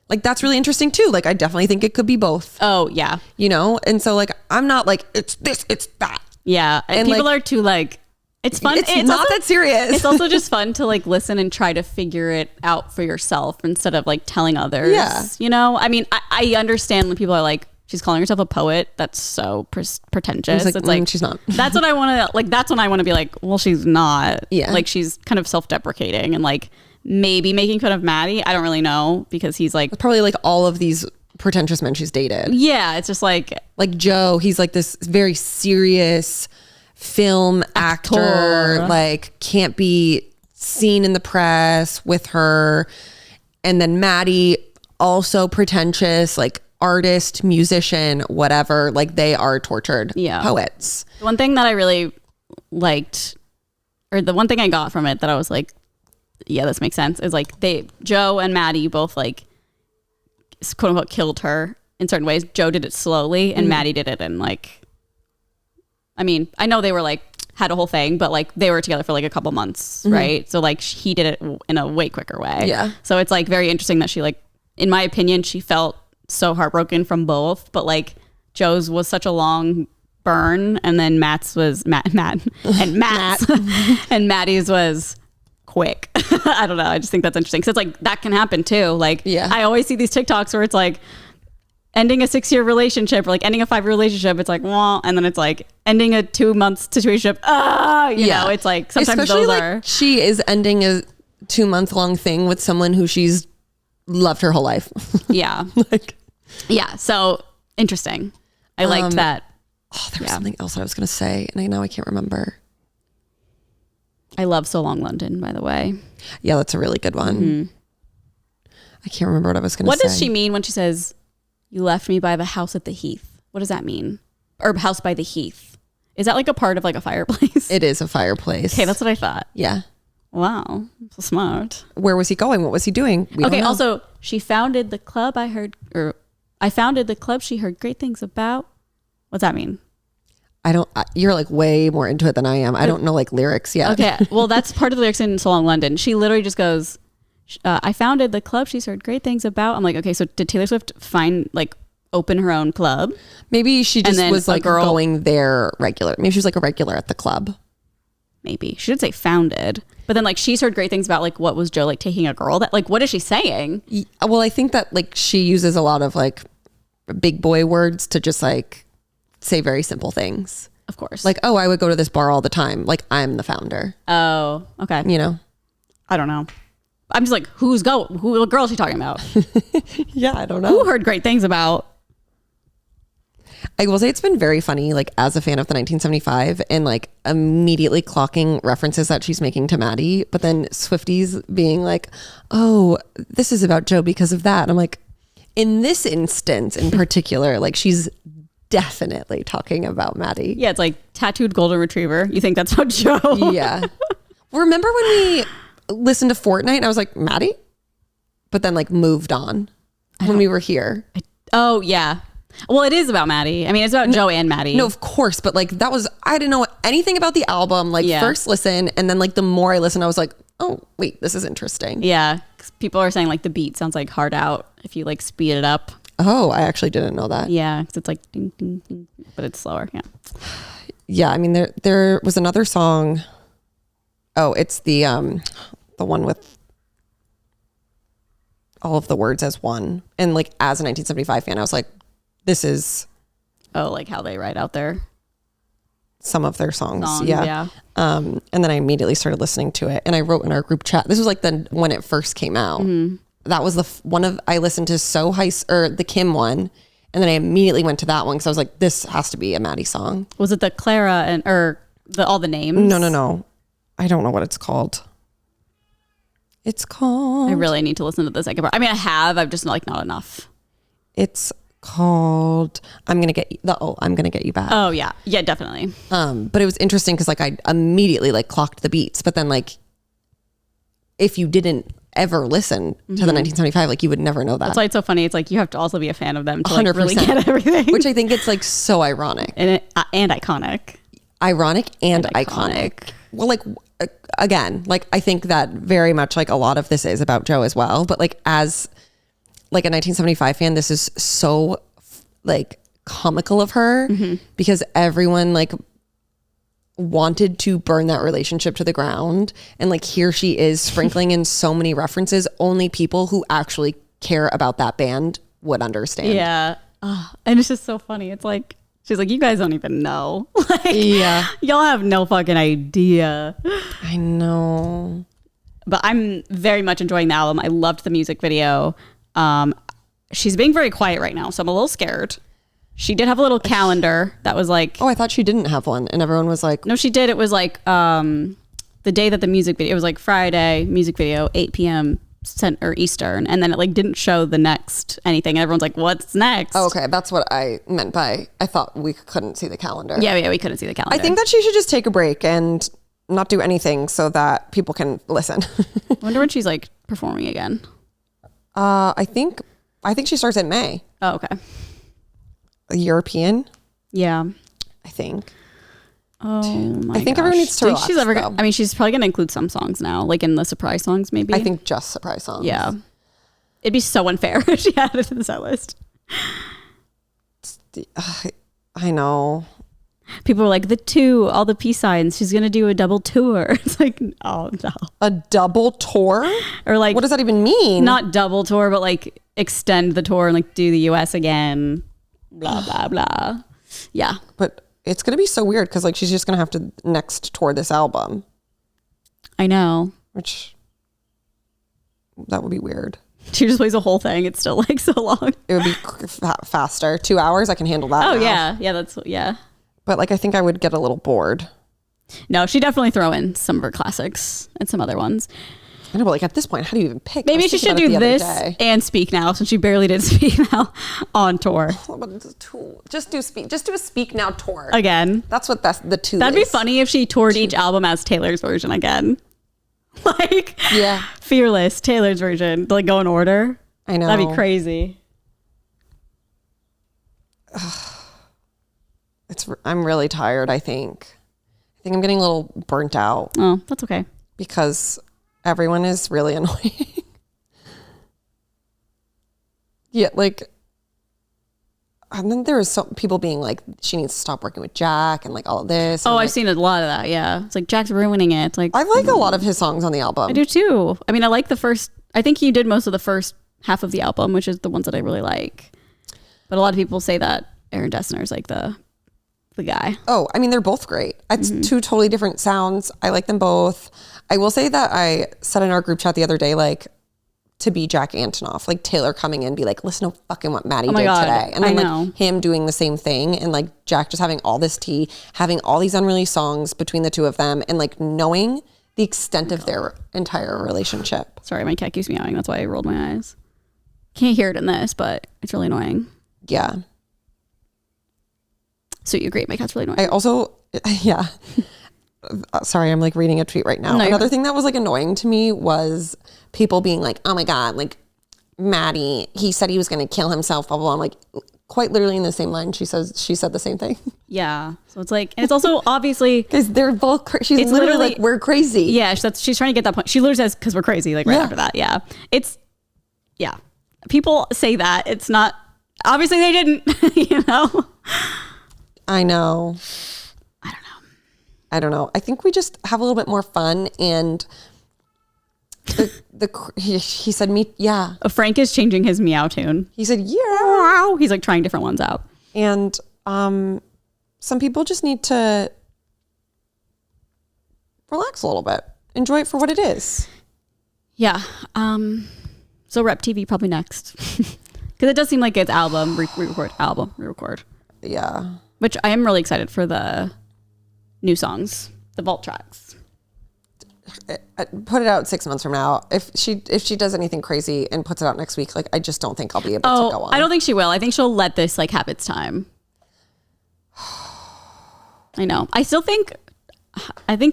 Like that's really interesting too. Like I definitely think it could be both. Oh yeah. You know? And so like I'm not like it's this, it's that. Yeah. And people are too like, it's fun. It's not also, that serious. It's also just fun to like listen and try to figure it out for yourself instead of like telling others. Yeah. You know, I mean, I understand when people are like, she's calling herself a poet. That's so pretentious. It's like she's not. That's what I want to like. That's when I want to be like, well, she's not. Yeah. Like she's kind of self-deprecating and like maybe making fun of Maddie. I don't really know because he's like probably like all of these pretentious men she's dated. Yeah, it's just like Joe. He's like this very serious film actor. Like can't be seen in the press with her. And then Maddie, also pretentious, like artist, musician, whatever. Like they are tortured poets. One thing that I really liked, or the one thing I got from it that I was like, yeah, this makes sense, is like Joe and Maddie both like quote unquote killed her in certain ways. Joe did it slowly and Maddie did it in like, I mean, I know they were like, had a whole thing, but like they were together for like a couple months, right? So like he did it in a way quicker way. Yeah. So it's like very interesting that she like, in my opinion, she felt so heartbroken from both, but like Joe's was such a long burn, and then Matt's was Matt and Matt's and Maddie's was quick. I don't know. I just think that's interesting because it's like that can happen too. Like I always see these TikToks where it's like ending a 6-year relationship or like ending a 5-year relationship. It's like, well, and then it's like ending a 2-month situationship. You know, it's like sometimes especially those like she is ending a 2-month-long thing with someone who she's loved her whole life. Yeah. Like, yeah. So interesting. I liked that. Oh, there was something else I was going to say and now I can't remember. I love So Long London, by the way. Yeah, that's a really good one. I can't remember what I was going to say. What does she mean when she says, you left me by the house at the heath? What does that mean? Or house by the heath? Is that like a part of like a fireplace? It is a fireplace. Okay, that's what I thought. Yeah. Wow, so smart. Where was he going? What was he doing? Okay, also, she founded the club I founded the club she heard great things about. What's that mean? You're like way more into it than I am. I don't know like lyrics yet. Okay, well, that's part of the lyrics in So Long London. She literally just goes, I founded the club she's heard great things about. I'm like, okay, so did Taylor Swift open her own club? Maybe she just was like going there regular. Maybe she was like a regular at the club. Maybe. She should say founded. But then like she's heard great things about like what was Joe like taking a girl that like what is she saying? Well, I think that like she uses a lot of like big boy words to just like say very simple things. Of course. Like, oh, I would go to this bar all the time. Like I'm the founder. Oh, okay. You know? I don't know. I'm just like, what girl is she talking about? Yeah, I don't know. Who heard great things about? I will say it's been very funny, like as a fan of the 1975 and like immediately clocking references that she's making to Maddie, but then Swifties being like, oh, this is about Joe because of that. And I'm like, in this instance in particular, like she's definitely talking about Maddie. Yeah, it's like tattooed golden retriever. You think that's about Joe? Yeah. Remember when we listened to Fortnite and I was like, Maddie? But then like moved on when we were here. Oh, yeah. Well, it is about Maddie. I mean, it's about Joe and Maddie. No, of course. But like that was, I didn't know anything about the album. Like first listen. And then like the more I listened, I was like, oh, wait, this is interesting. Yeah. 'Cause people are saying like the beat sounds like Hard Out if you like speed it up. Oh, I actually didn't know that. Yeah. Because it's like ding, ding, ding, but it's slower. Yeah. Yeah. I mean, there was another song. Oh, it's the one with all of the words as one. And like as a 1975 fan, I was like, this is like how they write out their some of their songs. Yeah. And then I immediately started listening to it and I wrote in our group chat, this was like when it first came out. That was I listened to the Kim one. And then I immediately went to that one. Cause I was like, this has to be a Maddie song. Was it the Clara all the names? No. I don't know what it's called. It's called. I really need to listen to the second part. I mean, I've just like not enough. It's called I'm gonna get you back. Oh yeah, definitely. But it was interesting because like I immediately like clocked the beats, but then like if you didn't ever listen to the 1975, like you would never know that. That's why it's so funny. It's like you have to also be a fan of them to like really get everything. Which I think it's like so ironic and iconic. Ironic and iconic. Well, like again, like I think that very much like a lot of this is about Joe as well, but like as like a 1975 fan, this is so like comical of her because everyone like wanted to burn that relationship to the ground. And like here she is sprinkling in so many references only people who actually care about that band would understand. Yeah. And it's just so funny. It's like, she's like, you guys don't even know. Like, Yeah. y'all have no fucking idea. I know. But I'm very much enjoying the album. I loved the music video. She's being very quiet right now, so I'm a little scared. She did have a little calendar that was like... Oh, I thought she didn't have one. And everyone was like... No, she did. It was like the day that the music video... It was like Friday, music video, 8 p.m. or Eastern. And then it like didn't show the next anything. And everyone's like, what's next? Oh, okay. That's what I meant by... I thought we couldn't see the calendar. Yeah, we couldn't see the calendar. I think that she should just take a break and not do anything so that people can listen. I wonder when she's like performing again. I think she starts in May. Oh, okay. European, Yeah. I think. Oh my I think gosh. everyone needs to Do you relax, think she's ever though. I mean, she's probably gonna include some songs now, like in the surprise songs maybe. I think just surprise songs. Yeah. It'd be so unfair if she added it to the set list. I know. People were like, all the peace signs, she's gonna do a double tour. It's like, oh no. A double tour? Or like, What does that even mean? not double tour, but like extend the tour and like do the US again. Blah blah blah. Yeah. But it's going to be so weird because like she's just going to have to next tour this album, I know. which that would be weird. She just plays a whole thing. It's still like so long. It would be faster. 2 hours, I can handle that. Oh now. yeah. But like I think I would get a little bored. No, she definitely throw in some of her classics and some other ones. I know, but like at this point, how do you even pick? Maybe she should do this and Speak Now, since she barely did Speak Now on tour. Just do a Speak Now tour. Again. That's what the two That'd be is. funny if she toured each album as Taylor's version again. Like, Yeah. Fearless, Taylor's version. Like, go in order. I know. That'd be crazy. I'm really tired, I think. I think I'm getting a little burnt out Oh, that's okay. because everyone is really annoying. Yeah, like, and then there was some people being like, she needs to stop working with Jack and like all of this. Oh, and, I've like, seen a lot of that, yeah. It's like, Jack's ruining it. It's like, I like a lot of his songs on the album. I do too. I mean, I like I think he did most of the first half of the album, which is the ones that I really like. But a lot of people say that Aaron Dessner's like the guy. Oh, I mean, they're both great. It's two totally different sounds. I like them both. I will say that I said in our group chat the other day, like, to be Jack Antonoff, like Taylor coming in, be like, listen to fucking what Maddie did God, today. And then I know. like him doing the same thing and like Jack just having all this tea, having all these unreleased songs between the two of them and like knowing the extent of their entire relationship. Sorry, my cat keeps meowing. That's why I rolled my eyes. Can't hear it in this, but it's really annoying. Yeah. So you agree, my cat's really annoying. I also, yeah. Sorry, I'm like reading a tweet right now. No, Another thing that was like annoying to me was people being like, oh my God, like Maddie, he said he was going to kill himself, blah, blah, blah. I'm like, quite literally in the same line, she said the same thing. Yeah. So it's like, and it's also obviously, Because they're both, she's It's literally literally- like, we're crazy. yeah, she's trying to get that point. She literally says, because we're crazy, like right Yeah. after that. Yeah. Yeah. People say that. It's not, obviously they didn't, you know? I know. I don't know. I think we just have a little bit more fun and he said, yeah. Frank is changing his meow tune. He said, yeah. He's like trying different ones out. And some people just need to relax a little bit. Enjoy it for what it is. Yeah. So Rep TV probably next. Because it does seem like it's album, re-record. Yeah. Which I am really excited for the new songs, the vault tracks. Put it out 6 months from now. If she does anything crazy and puts it out next week, like I just don't think I'll be able to go on. I don't think she will. I think she'll let this like have its time. I know. I think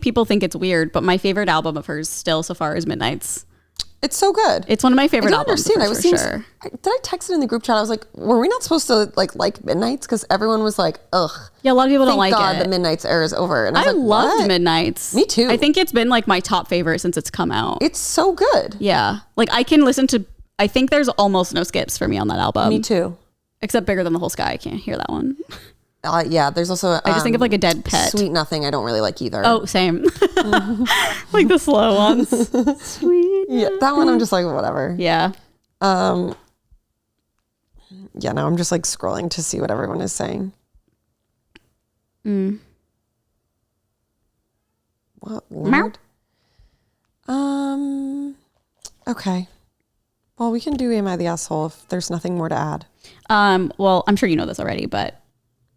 people think it's weird, but my favorite album of hers still so far is Midnight's. It's so good. It's one of my favorite I don't albums. understand. I was seeing, sure. did I text it in the group chat? I was like, were we not supposed to like Midnight's? Because everyone was like, ugh. Yeah, a lot of people don't Thank like God it. the Midnight's era is over. And I was like, loved what? Midnight's. Me too. I think it's been like my top favorite since it's come out. It's so good. Yeah. Like I can listen to, I think there's almost no skips for me on that album. Me too. Except Bigger Than the Whole Sky. I can't hear that one. Yeah, there's also I just think of like a Dead Pet. Sweet Nothing. I don't really like either. Oh, same. Like the slow ones. Sweet. Yeah, that one I'm just like, whatever. Yeah. Yeah, now I'm just like scrolling to see what everyone is saying. What, Lord? Okay. Well, we can do Am I the Asshole if there's nothing more to add. Well, I'm sure you know this already, but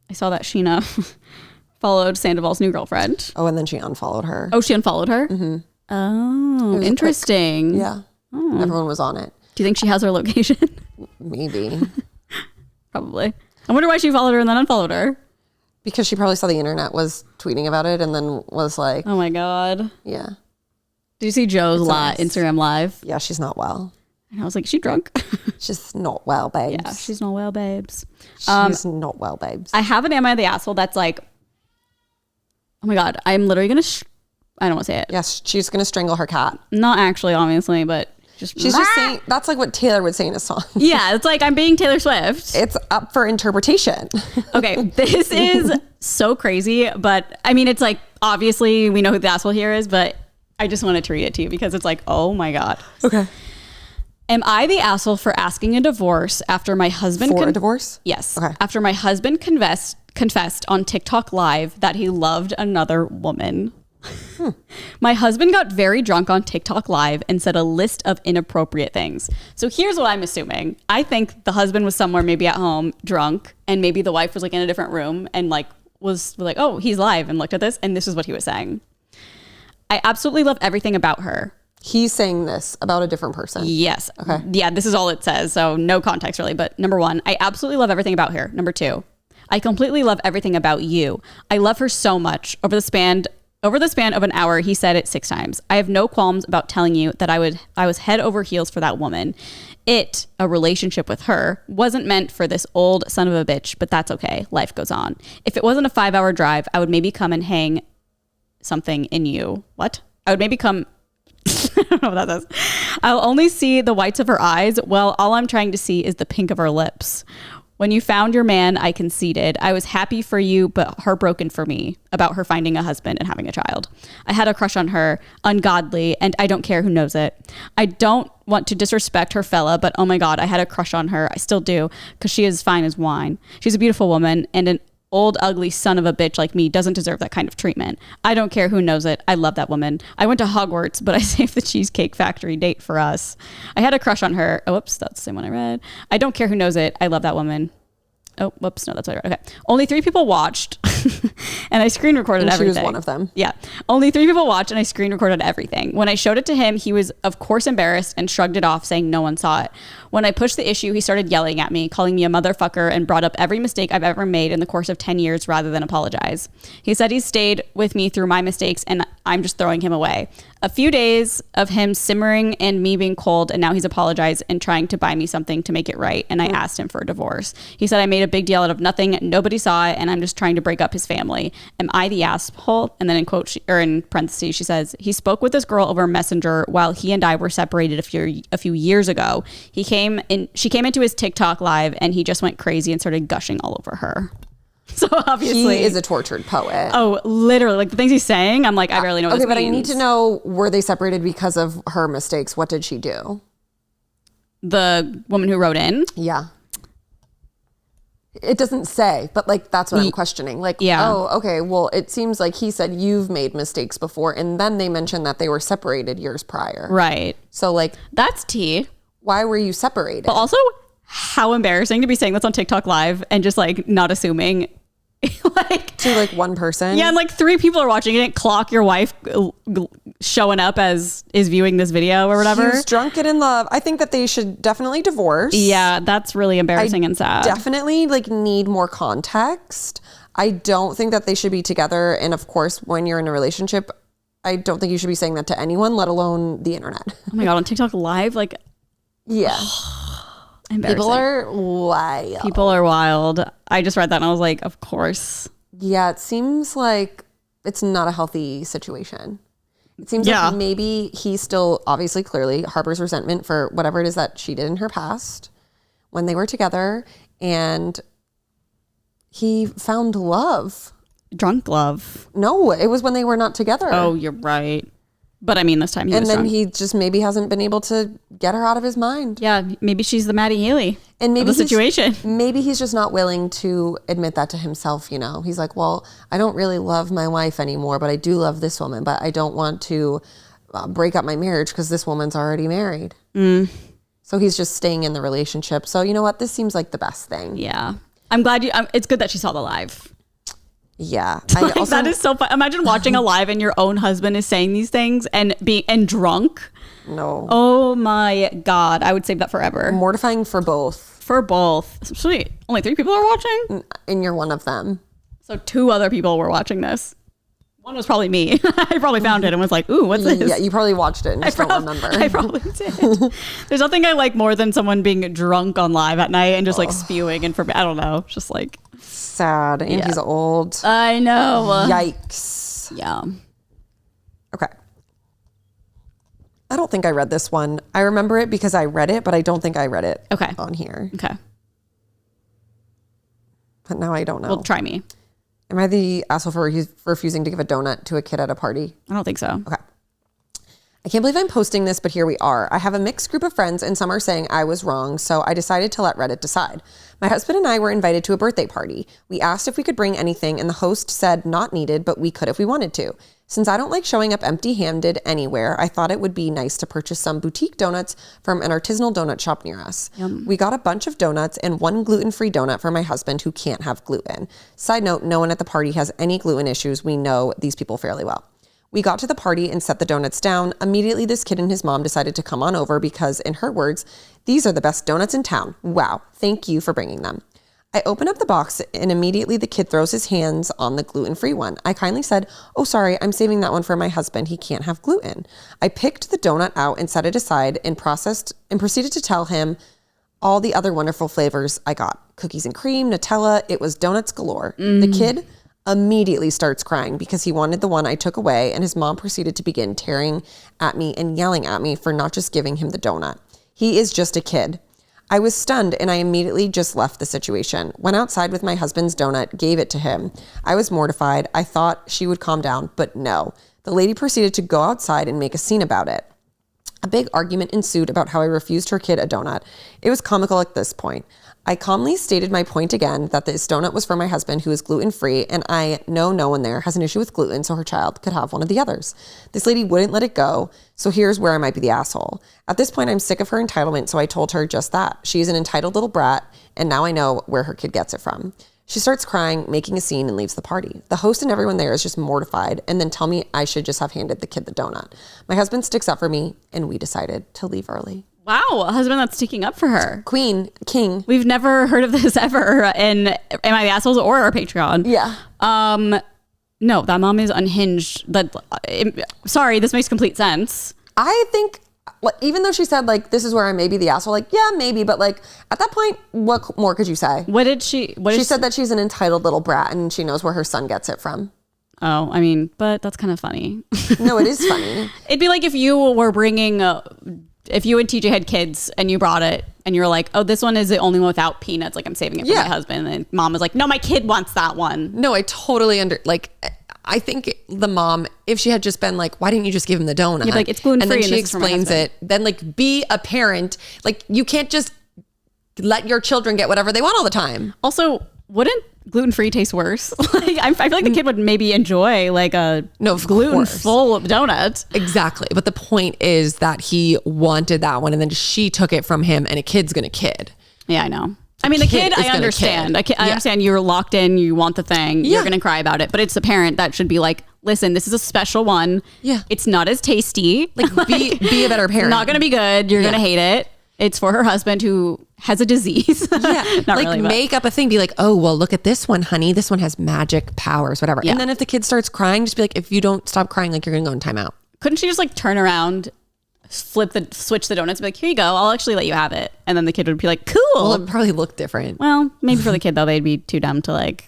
I saw that Sheena followed Sandoval's new girlfriend. Oh, and then she unfollowed her. Oh, she unfollowed her? Mm-hmm. Oh, interesting. Yeah. Everyone was on it. Do you think she has her location? Maybe. Probably. I wonder why she followed her and then unfollowed her. Because she probably saw the internet was tweeting about it and then was like, oh my God. Yeah. Did you see Joe's Instagram live? Yeah, she's not well. And I was like, is she drunk? She's not well, babes. Yeah, she's not well, babes. She's not well, babes. I have an Am I the Asshole that's like, oh my God, I'm literally going to, I don't want to say it. Yes, she's going to strangle her cat. Not actually, obviously, but she's just saying, that's like what Taylor would say in a song. Yeah, it's like I'm being Taylor Swift. It's up for interpretation. Okay, this is so crazy, but I mean, it's like, obviously we know who the asshole here is, but I just wanted to read it to you because it's like, oh my God. Okay. Am I the asshole for asking a divorce after my husband... For a divorce? Yes. Okay. After my husband confessed on TikTok Live that he loved another woman. My husband got very drunk on TikTok Live and said a list of inappropriate things. So here's what I'm assuming. I think the husband was somewhere maybe at home drunk, and maybe the wife was like in a different room and like was like, oh, he's live, and looked at this, and this is what he was saying. I absolutely love everything about her. He's saying this about a different person. Yes. Okay. Yeah, this is all it says. So no context really. But number one, I absolutely love everything about her. Number two, I completely love everything about you. I love her so much. Over the span of an hour, he said it 6 times. I have no qualms about telling you that I was head over heels for that woman. A relationship with her, wasn't meant for this old son of a bitch, but that's okay. Life goes on. If it wasn't a 5-hour drive, I would maybe come and hang something in you. What? I would maybe come... I don't know what that says. I'll only see the whites of her eyes. Well, all I'm trying to see is the pink of her lips. When you found your man, I conceded. I was happy for you, but heartbroken for me about her finding a husband and having a child. I had a crush on her, ungodly, and I don't care who knows it. I don't want to disrespect her fella, but oh my God, I had a crush on her. I still do, because she is fine as wine. She's a beautiful woman, and an old ugly son of a bitch like me doesn't deserve that kind of treatment. I don't care who knows it. I love that woman. I went to Hogwarts, but I saved the Cheesecake Factory date for us. I had a crush on her. Oh, whoops, that's the same one I read. I don't care who knows it. I love that woman. Oh, whoops, no, that's what I read. Okay. Only 3 people watched and I screen recorded everything. She was one of them. Yeah. Only 3 people watched and I screen recorded everything. When I showed it to him, he was of course embarrassed and shrugged it off, saying no one saw it. When I pushed the issue, he started yelling at me, calling me a motherfucker, and brought up every mistake I've ever made in the course of 10 years rather than apologize. He said he stayed with me through my mistakes and I'm just throwing him away. A few days of him simmering and me being cold, and now he's apologized and trying to buy me something to make it right, and I asked him for a divorce. He said I made a big deal out of nothing, nobody saw it, and I'm just trying to break up his family. Am I the asshole? And then in parentheses, she says, he spoke with this girl over Messenger while he and I were separated a few years ago. She came into his TikTok live and he just went crazy and started gushing all over her. So obviously he is a tortured poet. Oh, literally, like the things he's saying, I'm like, I barely know what this means. Okay, but I need to know, were they separated because of her mistakes? What did she do? The woman who wrote in? Yeah. It doesn't say, but like, that's what I'm questioning. Like, yeah. Oh, okay. Well, it seems like he said you've made mistakes before. And then they mentioned that they were separated years prior. Right. So like, that's tea. Why were you separated? But also, how embarrassing to be saying this on TikTok Live and just like not assuming like to like one person. Yeah, and like 3 people are watching it. Clock your wife showing up as is viewing this video or whatever. He was drunk and in love. I think that they should definitely divorce. Yeah, that's really embarrassing and sad. Definitely like need more context. I don't think that they should be together. And of course, when you're in a relationship, I don't think you should be saying that to anyone, let alone the internet. Oh my God, on TikTok Live, like, yeah. People are wild. People are wild. I just read that and I was like, of course. Yeah, it seems like it's not a healthy situation. It seems like maybe he still obviously clearly harbors resentment for whatever it is that she did in her past when they were together, and he found love. Drunk love. No, it was when they were not together. Oh, you're right. But I mean, this time he was drunk. he just maybe hasn't been able to get her out of his mind. Yeah, maybe she's the Maddie Healy and maybe of the situation. Maybe he's just not willing to admit that to himself, you know? He's like, well, I don't really love my wife anymore, but I do love this woman, but I don't want to break up my marriage because this woman's already married. So he's just staying in the relationship. So you know what? This seems like the best thing. Yeah. I'm glad it's good that she saw the live. Yeah. Like, that is so fun. Imagine watching a live and your own husband is saying these things and being drunk. No. Oh my God. I would save that forever. Mortifying for both. For both. Sweet. Only 3 people are watching? And you're one of them. So 2 other people were watching this. One was probably me. I probably found it and was like, ooh, what's this? Yeah, you probably watched it and just don't remember. I probably did. There's nothing I like more than someone being drunk on live at night and just like spewing and I don't know. Just like. Sad. And he's old. I know. Yikes. Yeah. Okay. I don't think I read this one. I remember it because I read it, but I don't think I read it on here. Okay. But now I don't know. Well, try me. Am I the asshole for refusing to give a donut to a kid at a party? I don't think so. Okay. I can't believe I'm posting this, but here we are. I have a mixed group of friends and some are saying I was wrong, so I decided to let Reddit decide. My husband and I were invited to a birthday party. We asked if we could bring anything and the host said not needed, but we could if we wanted to. Since I don't like showing up empty-handed anywhere, I thought it would be nice to purchase some boutique donuts from an artisanal donut shop near us. Yum. We got a bunch of donuts and 1 gluten-free donut for my husband who can't have gluten. Side note, no one at the party has any gluten issues. We know these people fairly well. We got to the party and set the donuts down. Immediately, this kid and his mom decided to come on over because, in her words, these are the best donuts in town. Wow, thank you for bringing them. I open up the box and immediately the kid throws his hands on the gluten-free one. I kindly said, oh, sorry, I'm saving that one for my husband. He can't have gluten. I picked the donut out and set it aside and proceeded to tell him all the other wonderful flavors I got. Cookies and cream, Nutella, it was donuts galore. The kid immediately starts crying because he wanted the one I took away, and his mom proceeded to begin tearing at me and yelling at me for not just giving him the donut. He is just a kid. I was stunned and I immediately just left the situation. Went outside with my husband's donut, gave it to him. I was mortified. I thought she would calm down, but no. The lady proceeded to go outside and make a scene about it. A big argument ensued about how I refused her kid a donut. It was comical at this point. I calmly stated my point again that this donut was for my husband who is gluten-free, and I know no one there has an issue with gluten, so her child could have one of the others. This lady wouldn't let it go, so here's where I might be the asshole. At this point, I'm sick of her entitlement, so I told her just that. She is an entitled little brat, and now I know where her kid gets it from. She starts crying, making a scene, and leaves the party. The host and everyone there is just mortified and then tell me I should just have handed the kid the donut. My husband sticks up for me, and we decided to leave early. Wow, a husband that's sticking up for her. Queen, king. We've never heard of this ever in Am I the Assholes or our Patreon. Yeah. No, that mom is unhinged. Sorry, this makes complete sense. I think, even though she said, like, this is where I may be the asshole, like, yeah, maybe, but, like, at that point, what more could you say? What did she... She said that she's an entitled little brat and she knows where her son gets it from. Oh, I mean, but that's kind of funny. No, it is funny. It'd be like if you were bringing... if you and TJ had kids and you brought it and you were like, oh, this one is the only one without peanuts. Like, I'm saving it for my husband. And mom was like, no, my kid wants that one. No, I totally I think the mom, if she had just been like, why didn't you just give him the donut? You're like, it's gluten-free. And then she explains it. Then, like, be a parent. Like, you can't just let your children get whatever they want all the time. Also, wouldn't gluten-free taste worse? Like, I feel like the kid would maybe enjoy like a gluten-full donut. Exactly. But the point is that he wanted that one and then she took it from him, and a kid's gonna kid. Yeah, I know. I mean, the kid, I understand. I understand you're locked in, you want the thing, you're going to cry about it. But it's the parent that should be like, listen, this is a special one. Yeah. It's not as tasty. Like, be a better parent. Not going to be good. You're going to hate it. It's for her husband who has a disease. Yeah. Not like, really, make up a thing. Be like, oh, well, look at this one, honey. This one has magic powers, whatever. Yeah. And then if the kid starts crying, just be like, if you don't stop crying, like, you're going to go in timeout. Couldn't she just like turn around, switch the donuts, and be like, here you go, I'll actually let you have it. And then the kid would be like, cool. Well, it'd probably look different. Well, maybe for the kid though, they'd be too dumb to like,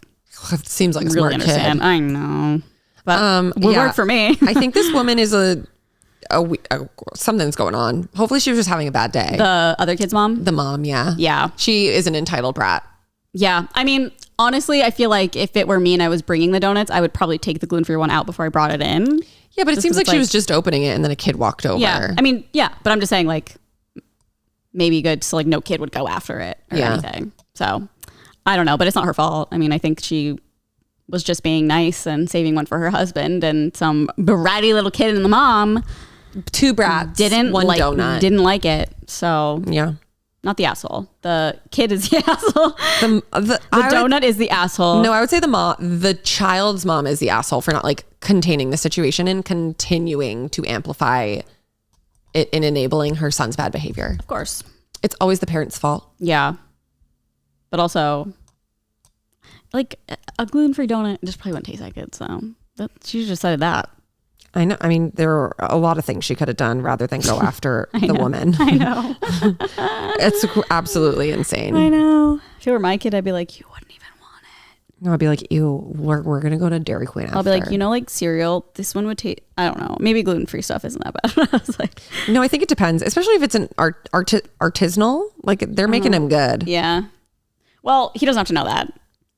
it seems like a really smart understand. kid. I know. But would work for me. I think this woman is something's going on. Hopefully she was just having a bad day. The other kid's mom? The mom, yeah. Yeah. She is an entitled brat. Yeah. I mean, honestly, I feel like if it were me and I was bringing the donuts, I would probably take the gluten-free one out before I brought it in. Yeah, but it Just seems 'cause like it's she was just opening it and then a kid walked over. Yeah. I mean, yeah, but I'm just saying like maybe good so like no kid would go after it or anything. So I don't know, but it's not her fault. I mean, I think she was just being nice and saving one for her husband, and some bratty little kid and the mom, 2 brats, didn't one like donut. didn't like it. So Yeah. not the asshole. The kid is the asshole. The donut is the asshole. No, I would say the child's mom is the asshole for not like containing the situation and continuing to amplify it in enabling her son's bad behavior. Of course. It's always the parent's fault. Yeah. But also, like a gluten-free donut just probably wouldn't taste that good. So she just decided that. I know. I mean, there are a lot of things she could have done rather than go after the woman. I know. It's absolutely insane. I know. If it were my kid, I'd be like, you wouldn't even want it. No, I'd be like, ew, we're going to go to Dairy Queen after. I'll be like, like cereal, this one would taste, I don't know. Maybe gluten-free stuff isn't that bad. I was like, no, I think it depends, especially if it's an artisanal. Like they're making them good. yeah. Well, he doesn't have to know that.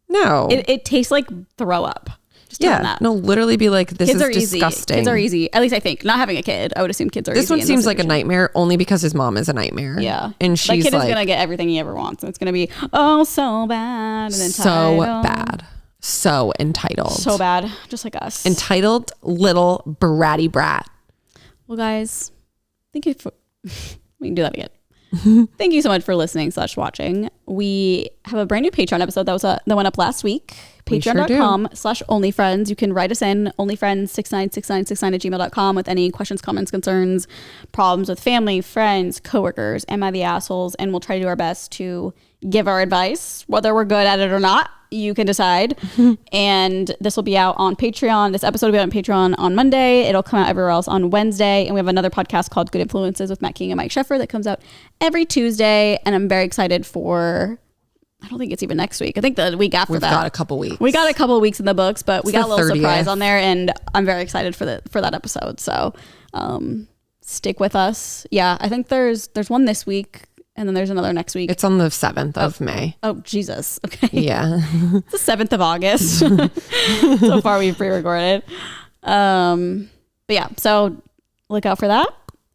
No. It tastes like throw up. Just tell him that. No, literally be like, this kids is are disgusting. Easy. Kids are easy. At least I think. Not having a kid, I would assume kids are this easy. This one seems like a nightmare only because his mom is a nightmare. Yeah. And she's that kid like, is going to get everything he ever wants. And it's going to be, oh, so bad. And so bad. So entitled. So bad. Just like us. Entitled little bratty brat. Well, guys, thank you for... we can do that again. Thank you so much for listening / watching. We have a brand new Patreon episode that went up last week. Patreon.com/onlyfriends. You can write us in onlyfriends696969@gmail.com with any questions, comments, concerns, problems with family, friends, coworkers. Am I the assholes? And we'll try to do our best to give our advice, whether we're good at it or not. You can decide. And this will be out on Patreon. This episode will be out on Patreon on Monday. It'll come out everywhere else on Wednesday. And we have another podcast called Good Influences with Matt King and Mike Sheffer that comes out every Tuesday. And I'm very excited for, I don't think it's even next week. I think the week after We've got a couple weeks. We got a couple weeks in the books, but we got a little 30th. surprise on there. And I'm very excited for that episode. So stick with us. Yeah, I think there's one this week. And then there's another next week. It's on the 7th of May. Oh, Jesus. Okay. Yeah. It's the 7th of August. So far we've pre-recorded. But yeah, so look out for that.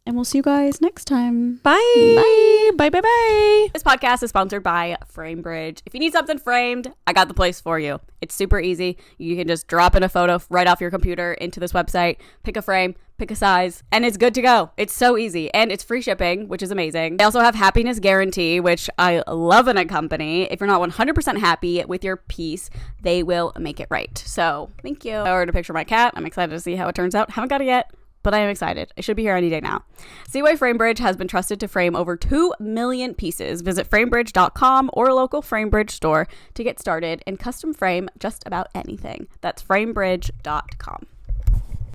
And we'll see you guys next time. Bye. Bye. Bye. Bye. Bye. This podcast is sponsored by FrameBridge. If you need something framed, I got the place for you. It's super easy. You can just drop in a photo right off your computer into this website, pick a frame, pick a size, and it's good to go. It's so easy. And it's free shipping, which is amazing. They also have happiness guarantee, which I love in a company. If you're not 100% happy with your piece, they will make it right. So thank you. I ordered a picture of my cat. I'm excited to see how it turns out. Haven't got it yet, but I am excited. It should be here any day now. See why FrameBridge has been trusted to frame over 2 million pieces. Visit framebridge.com or a local FrameBridge store to get started and custom frame just about anything. That's framebridge.com.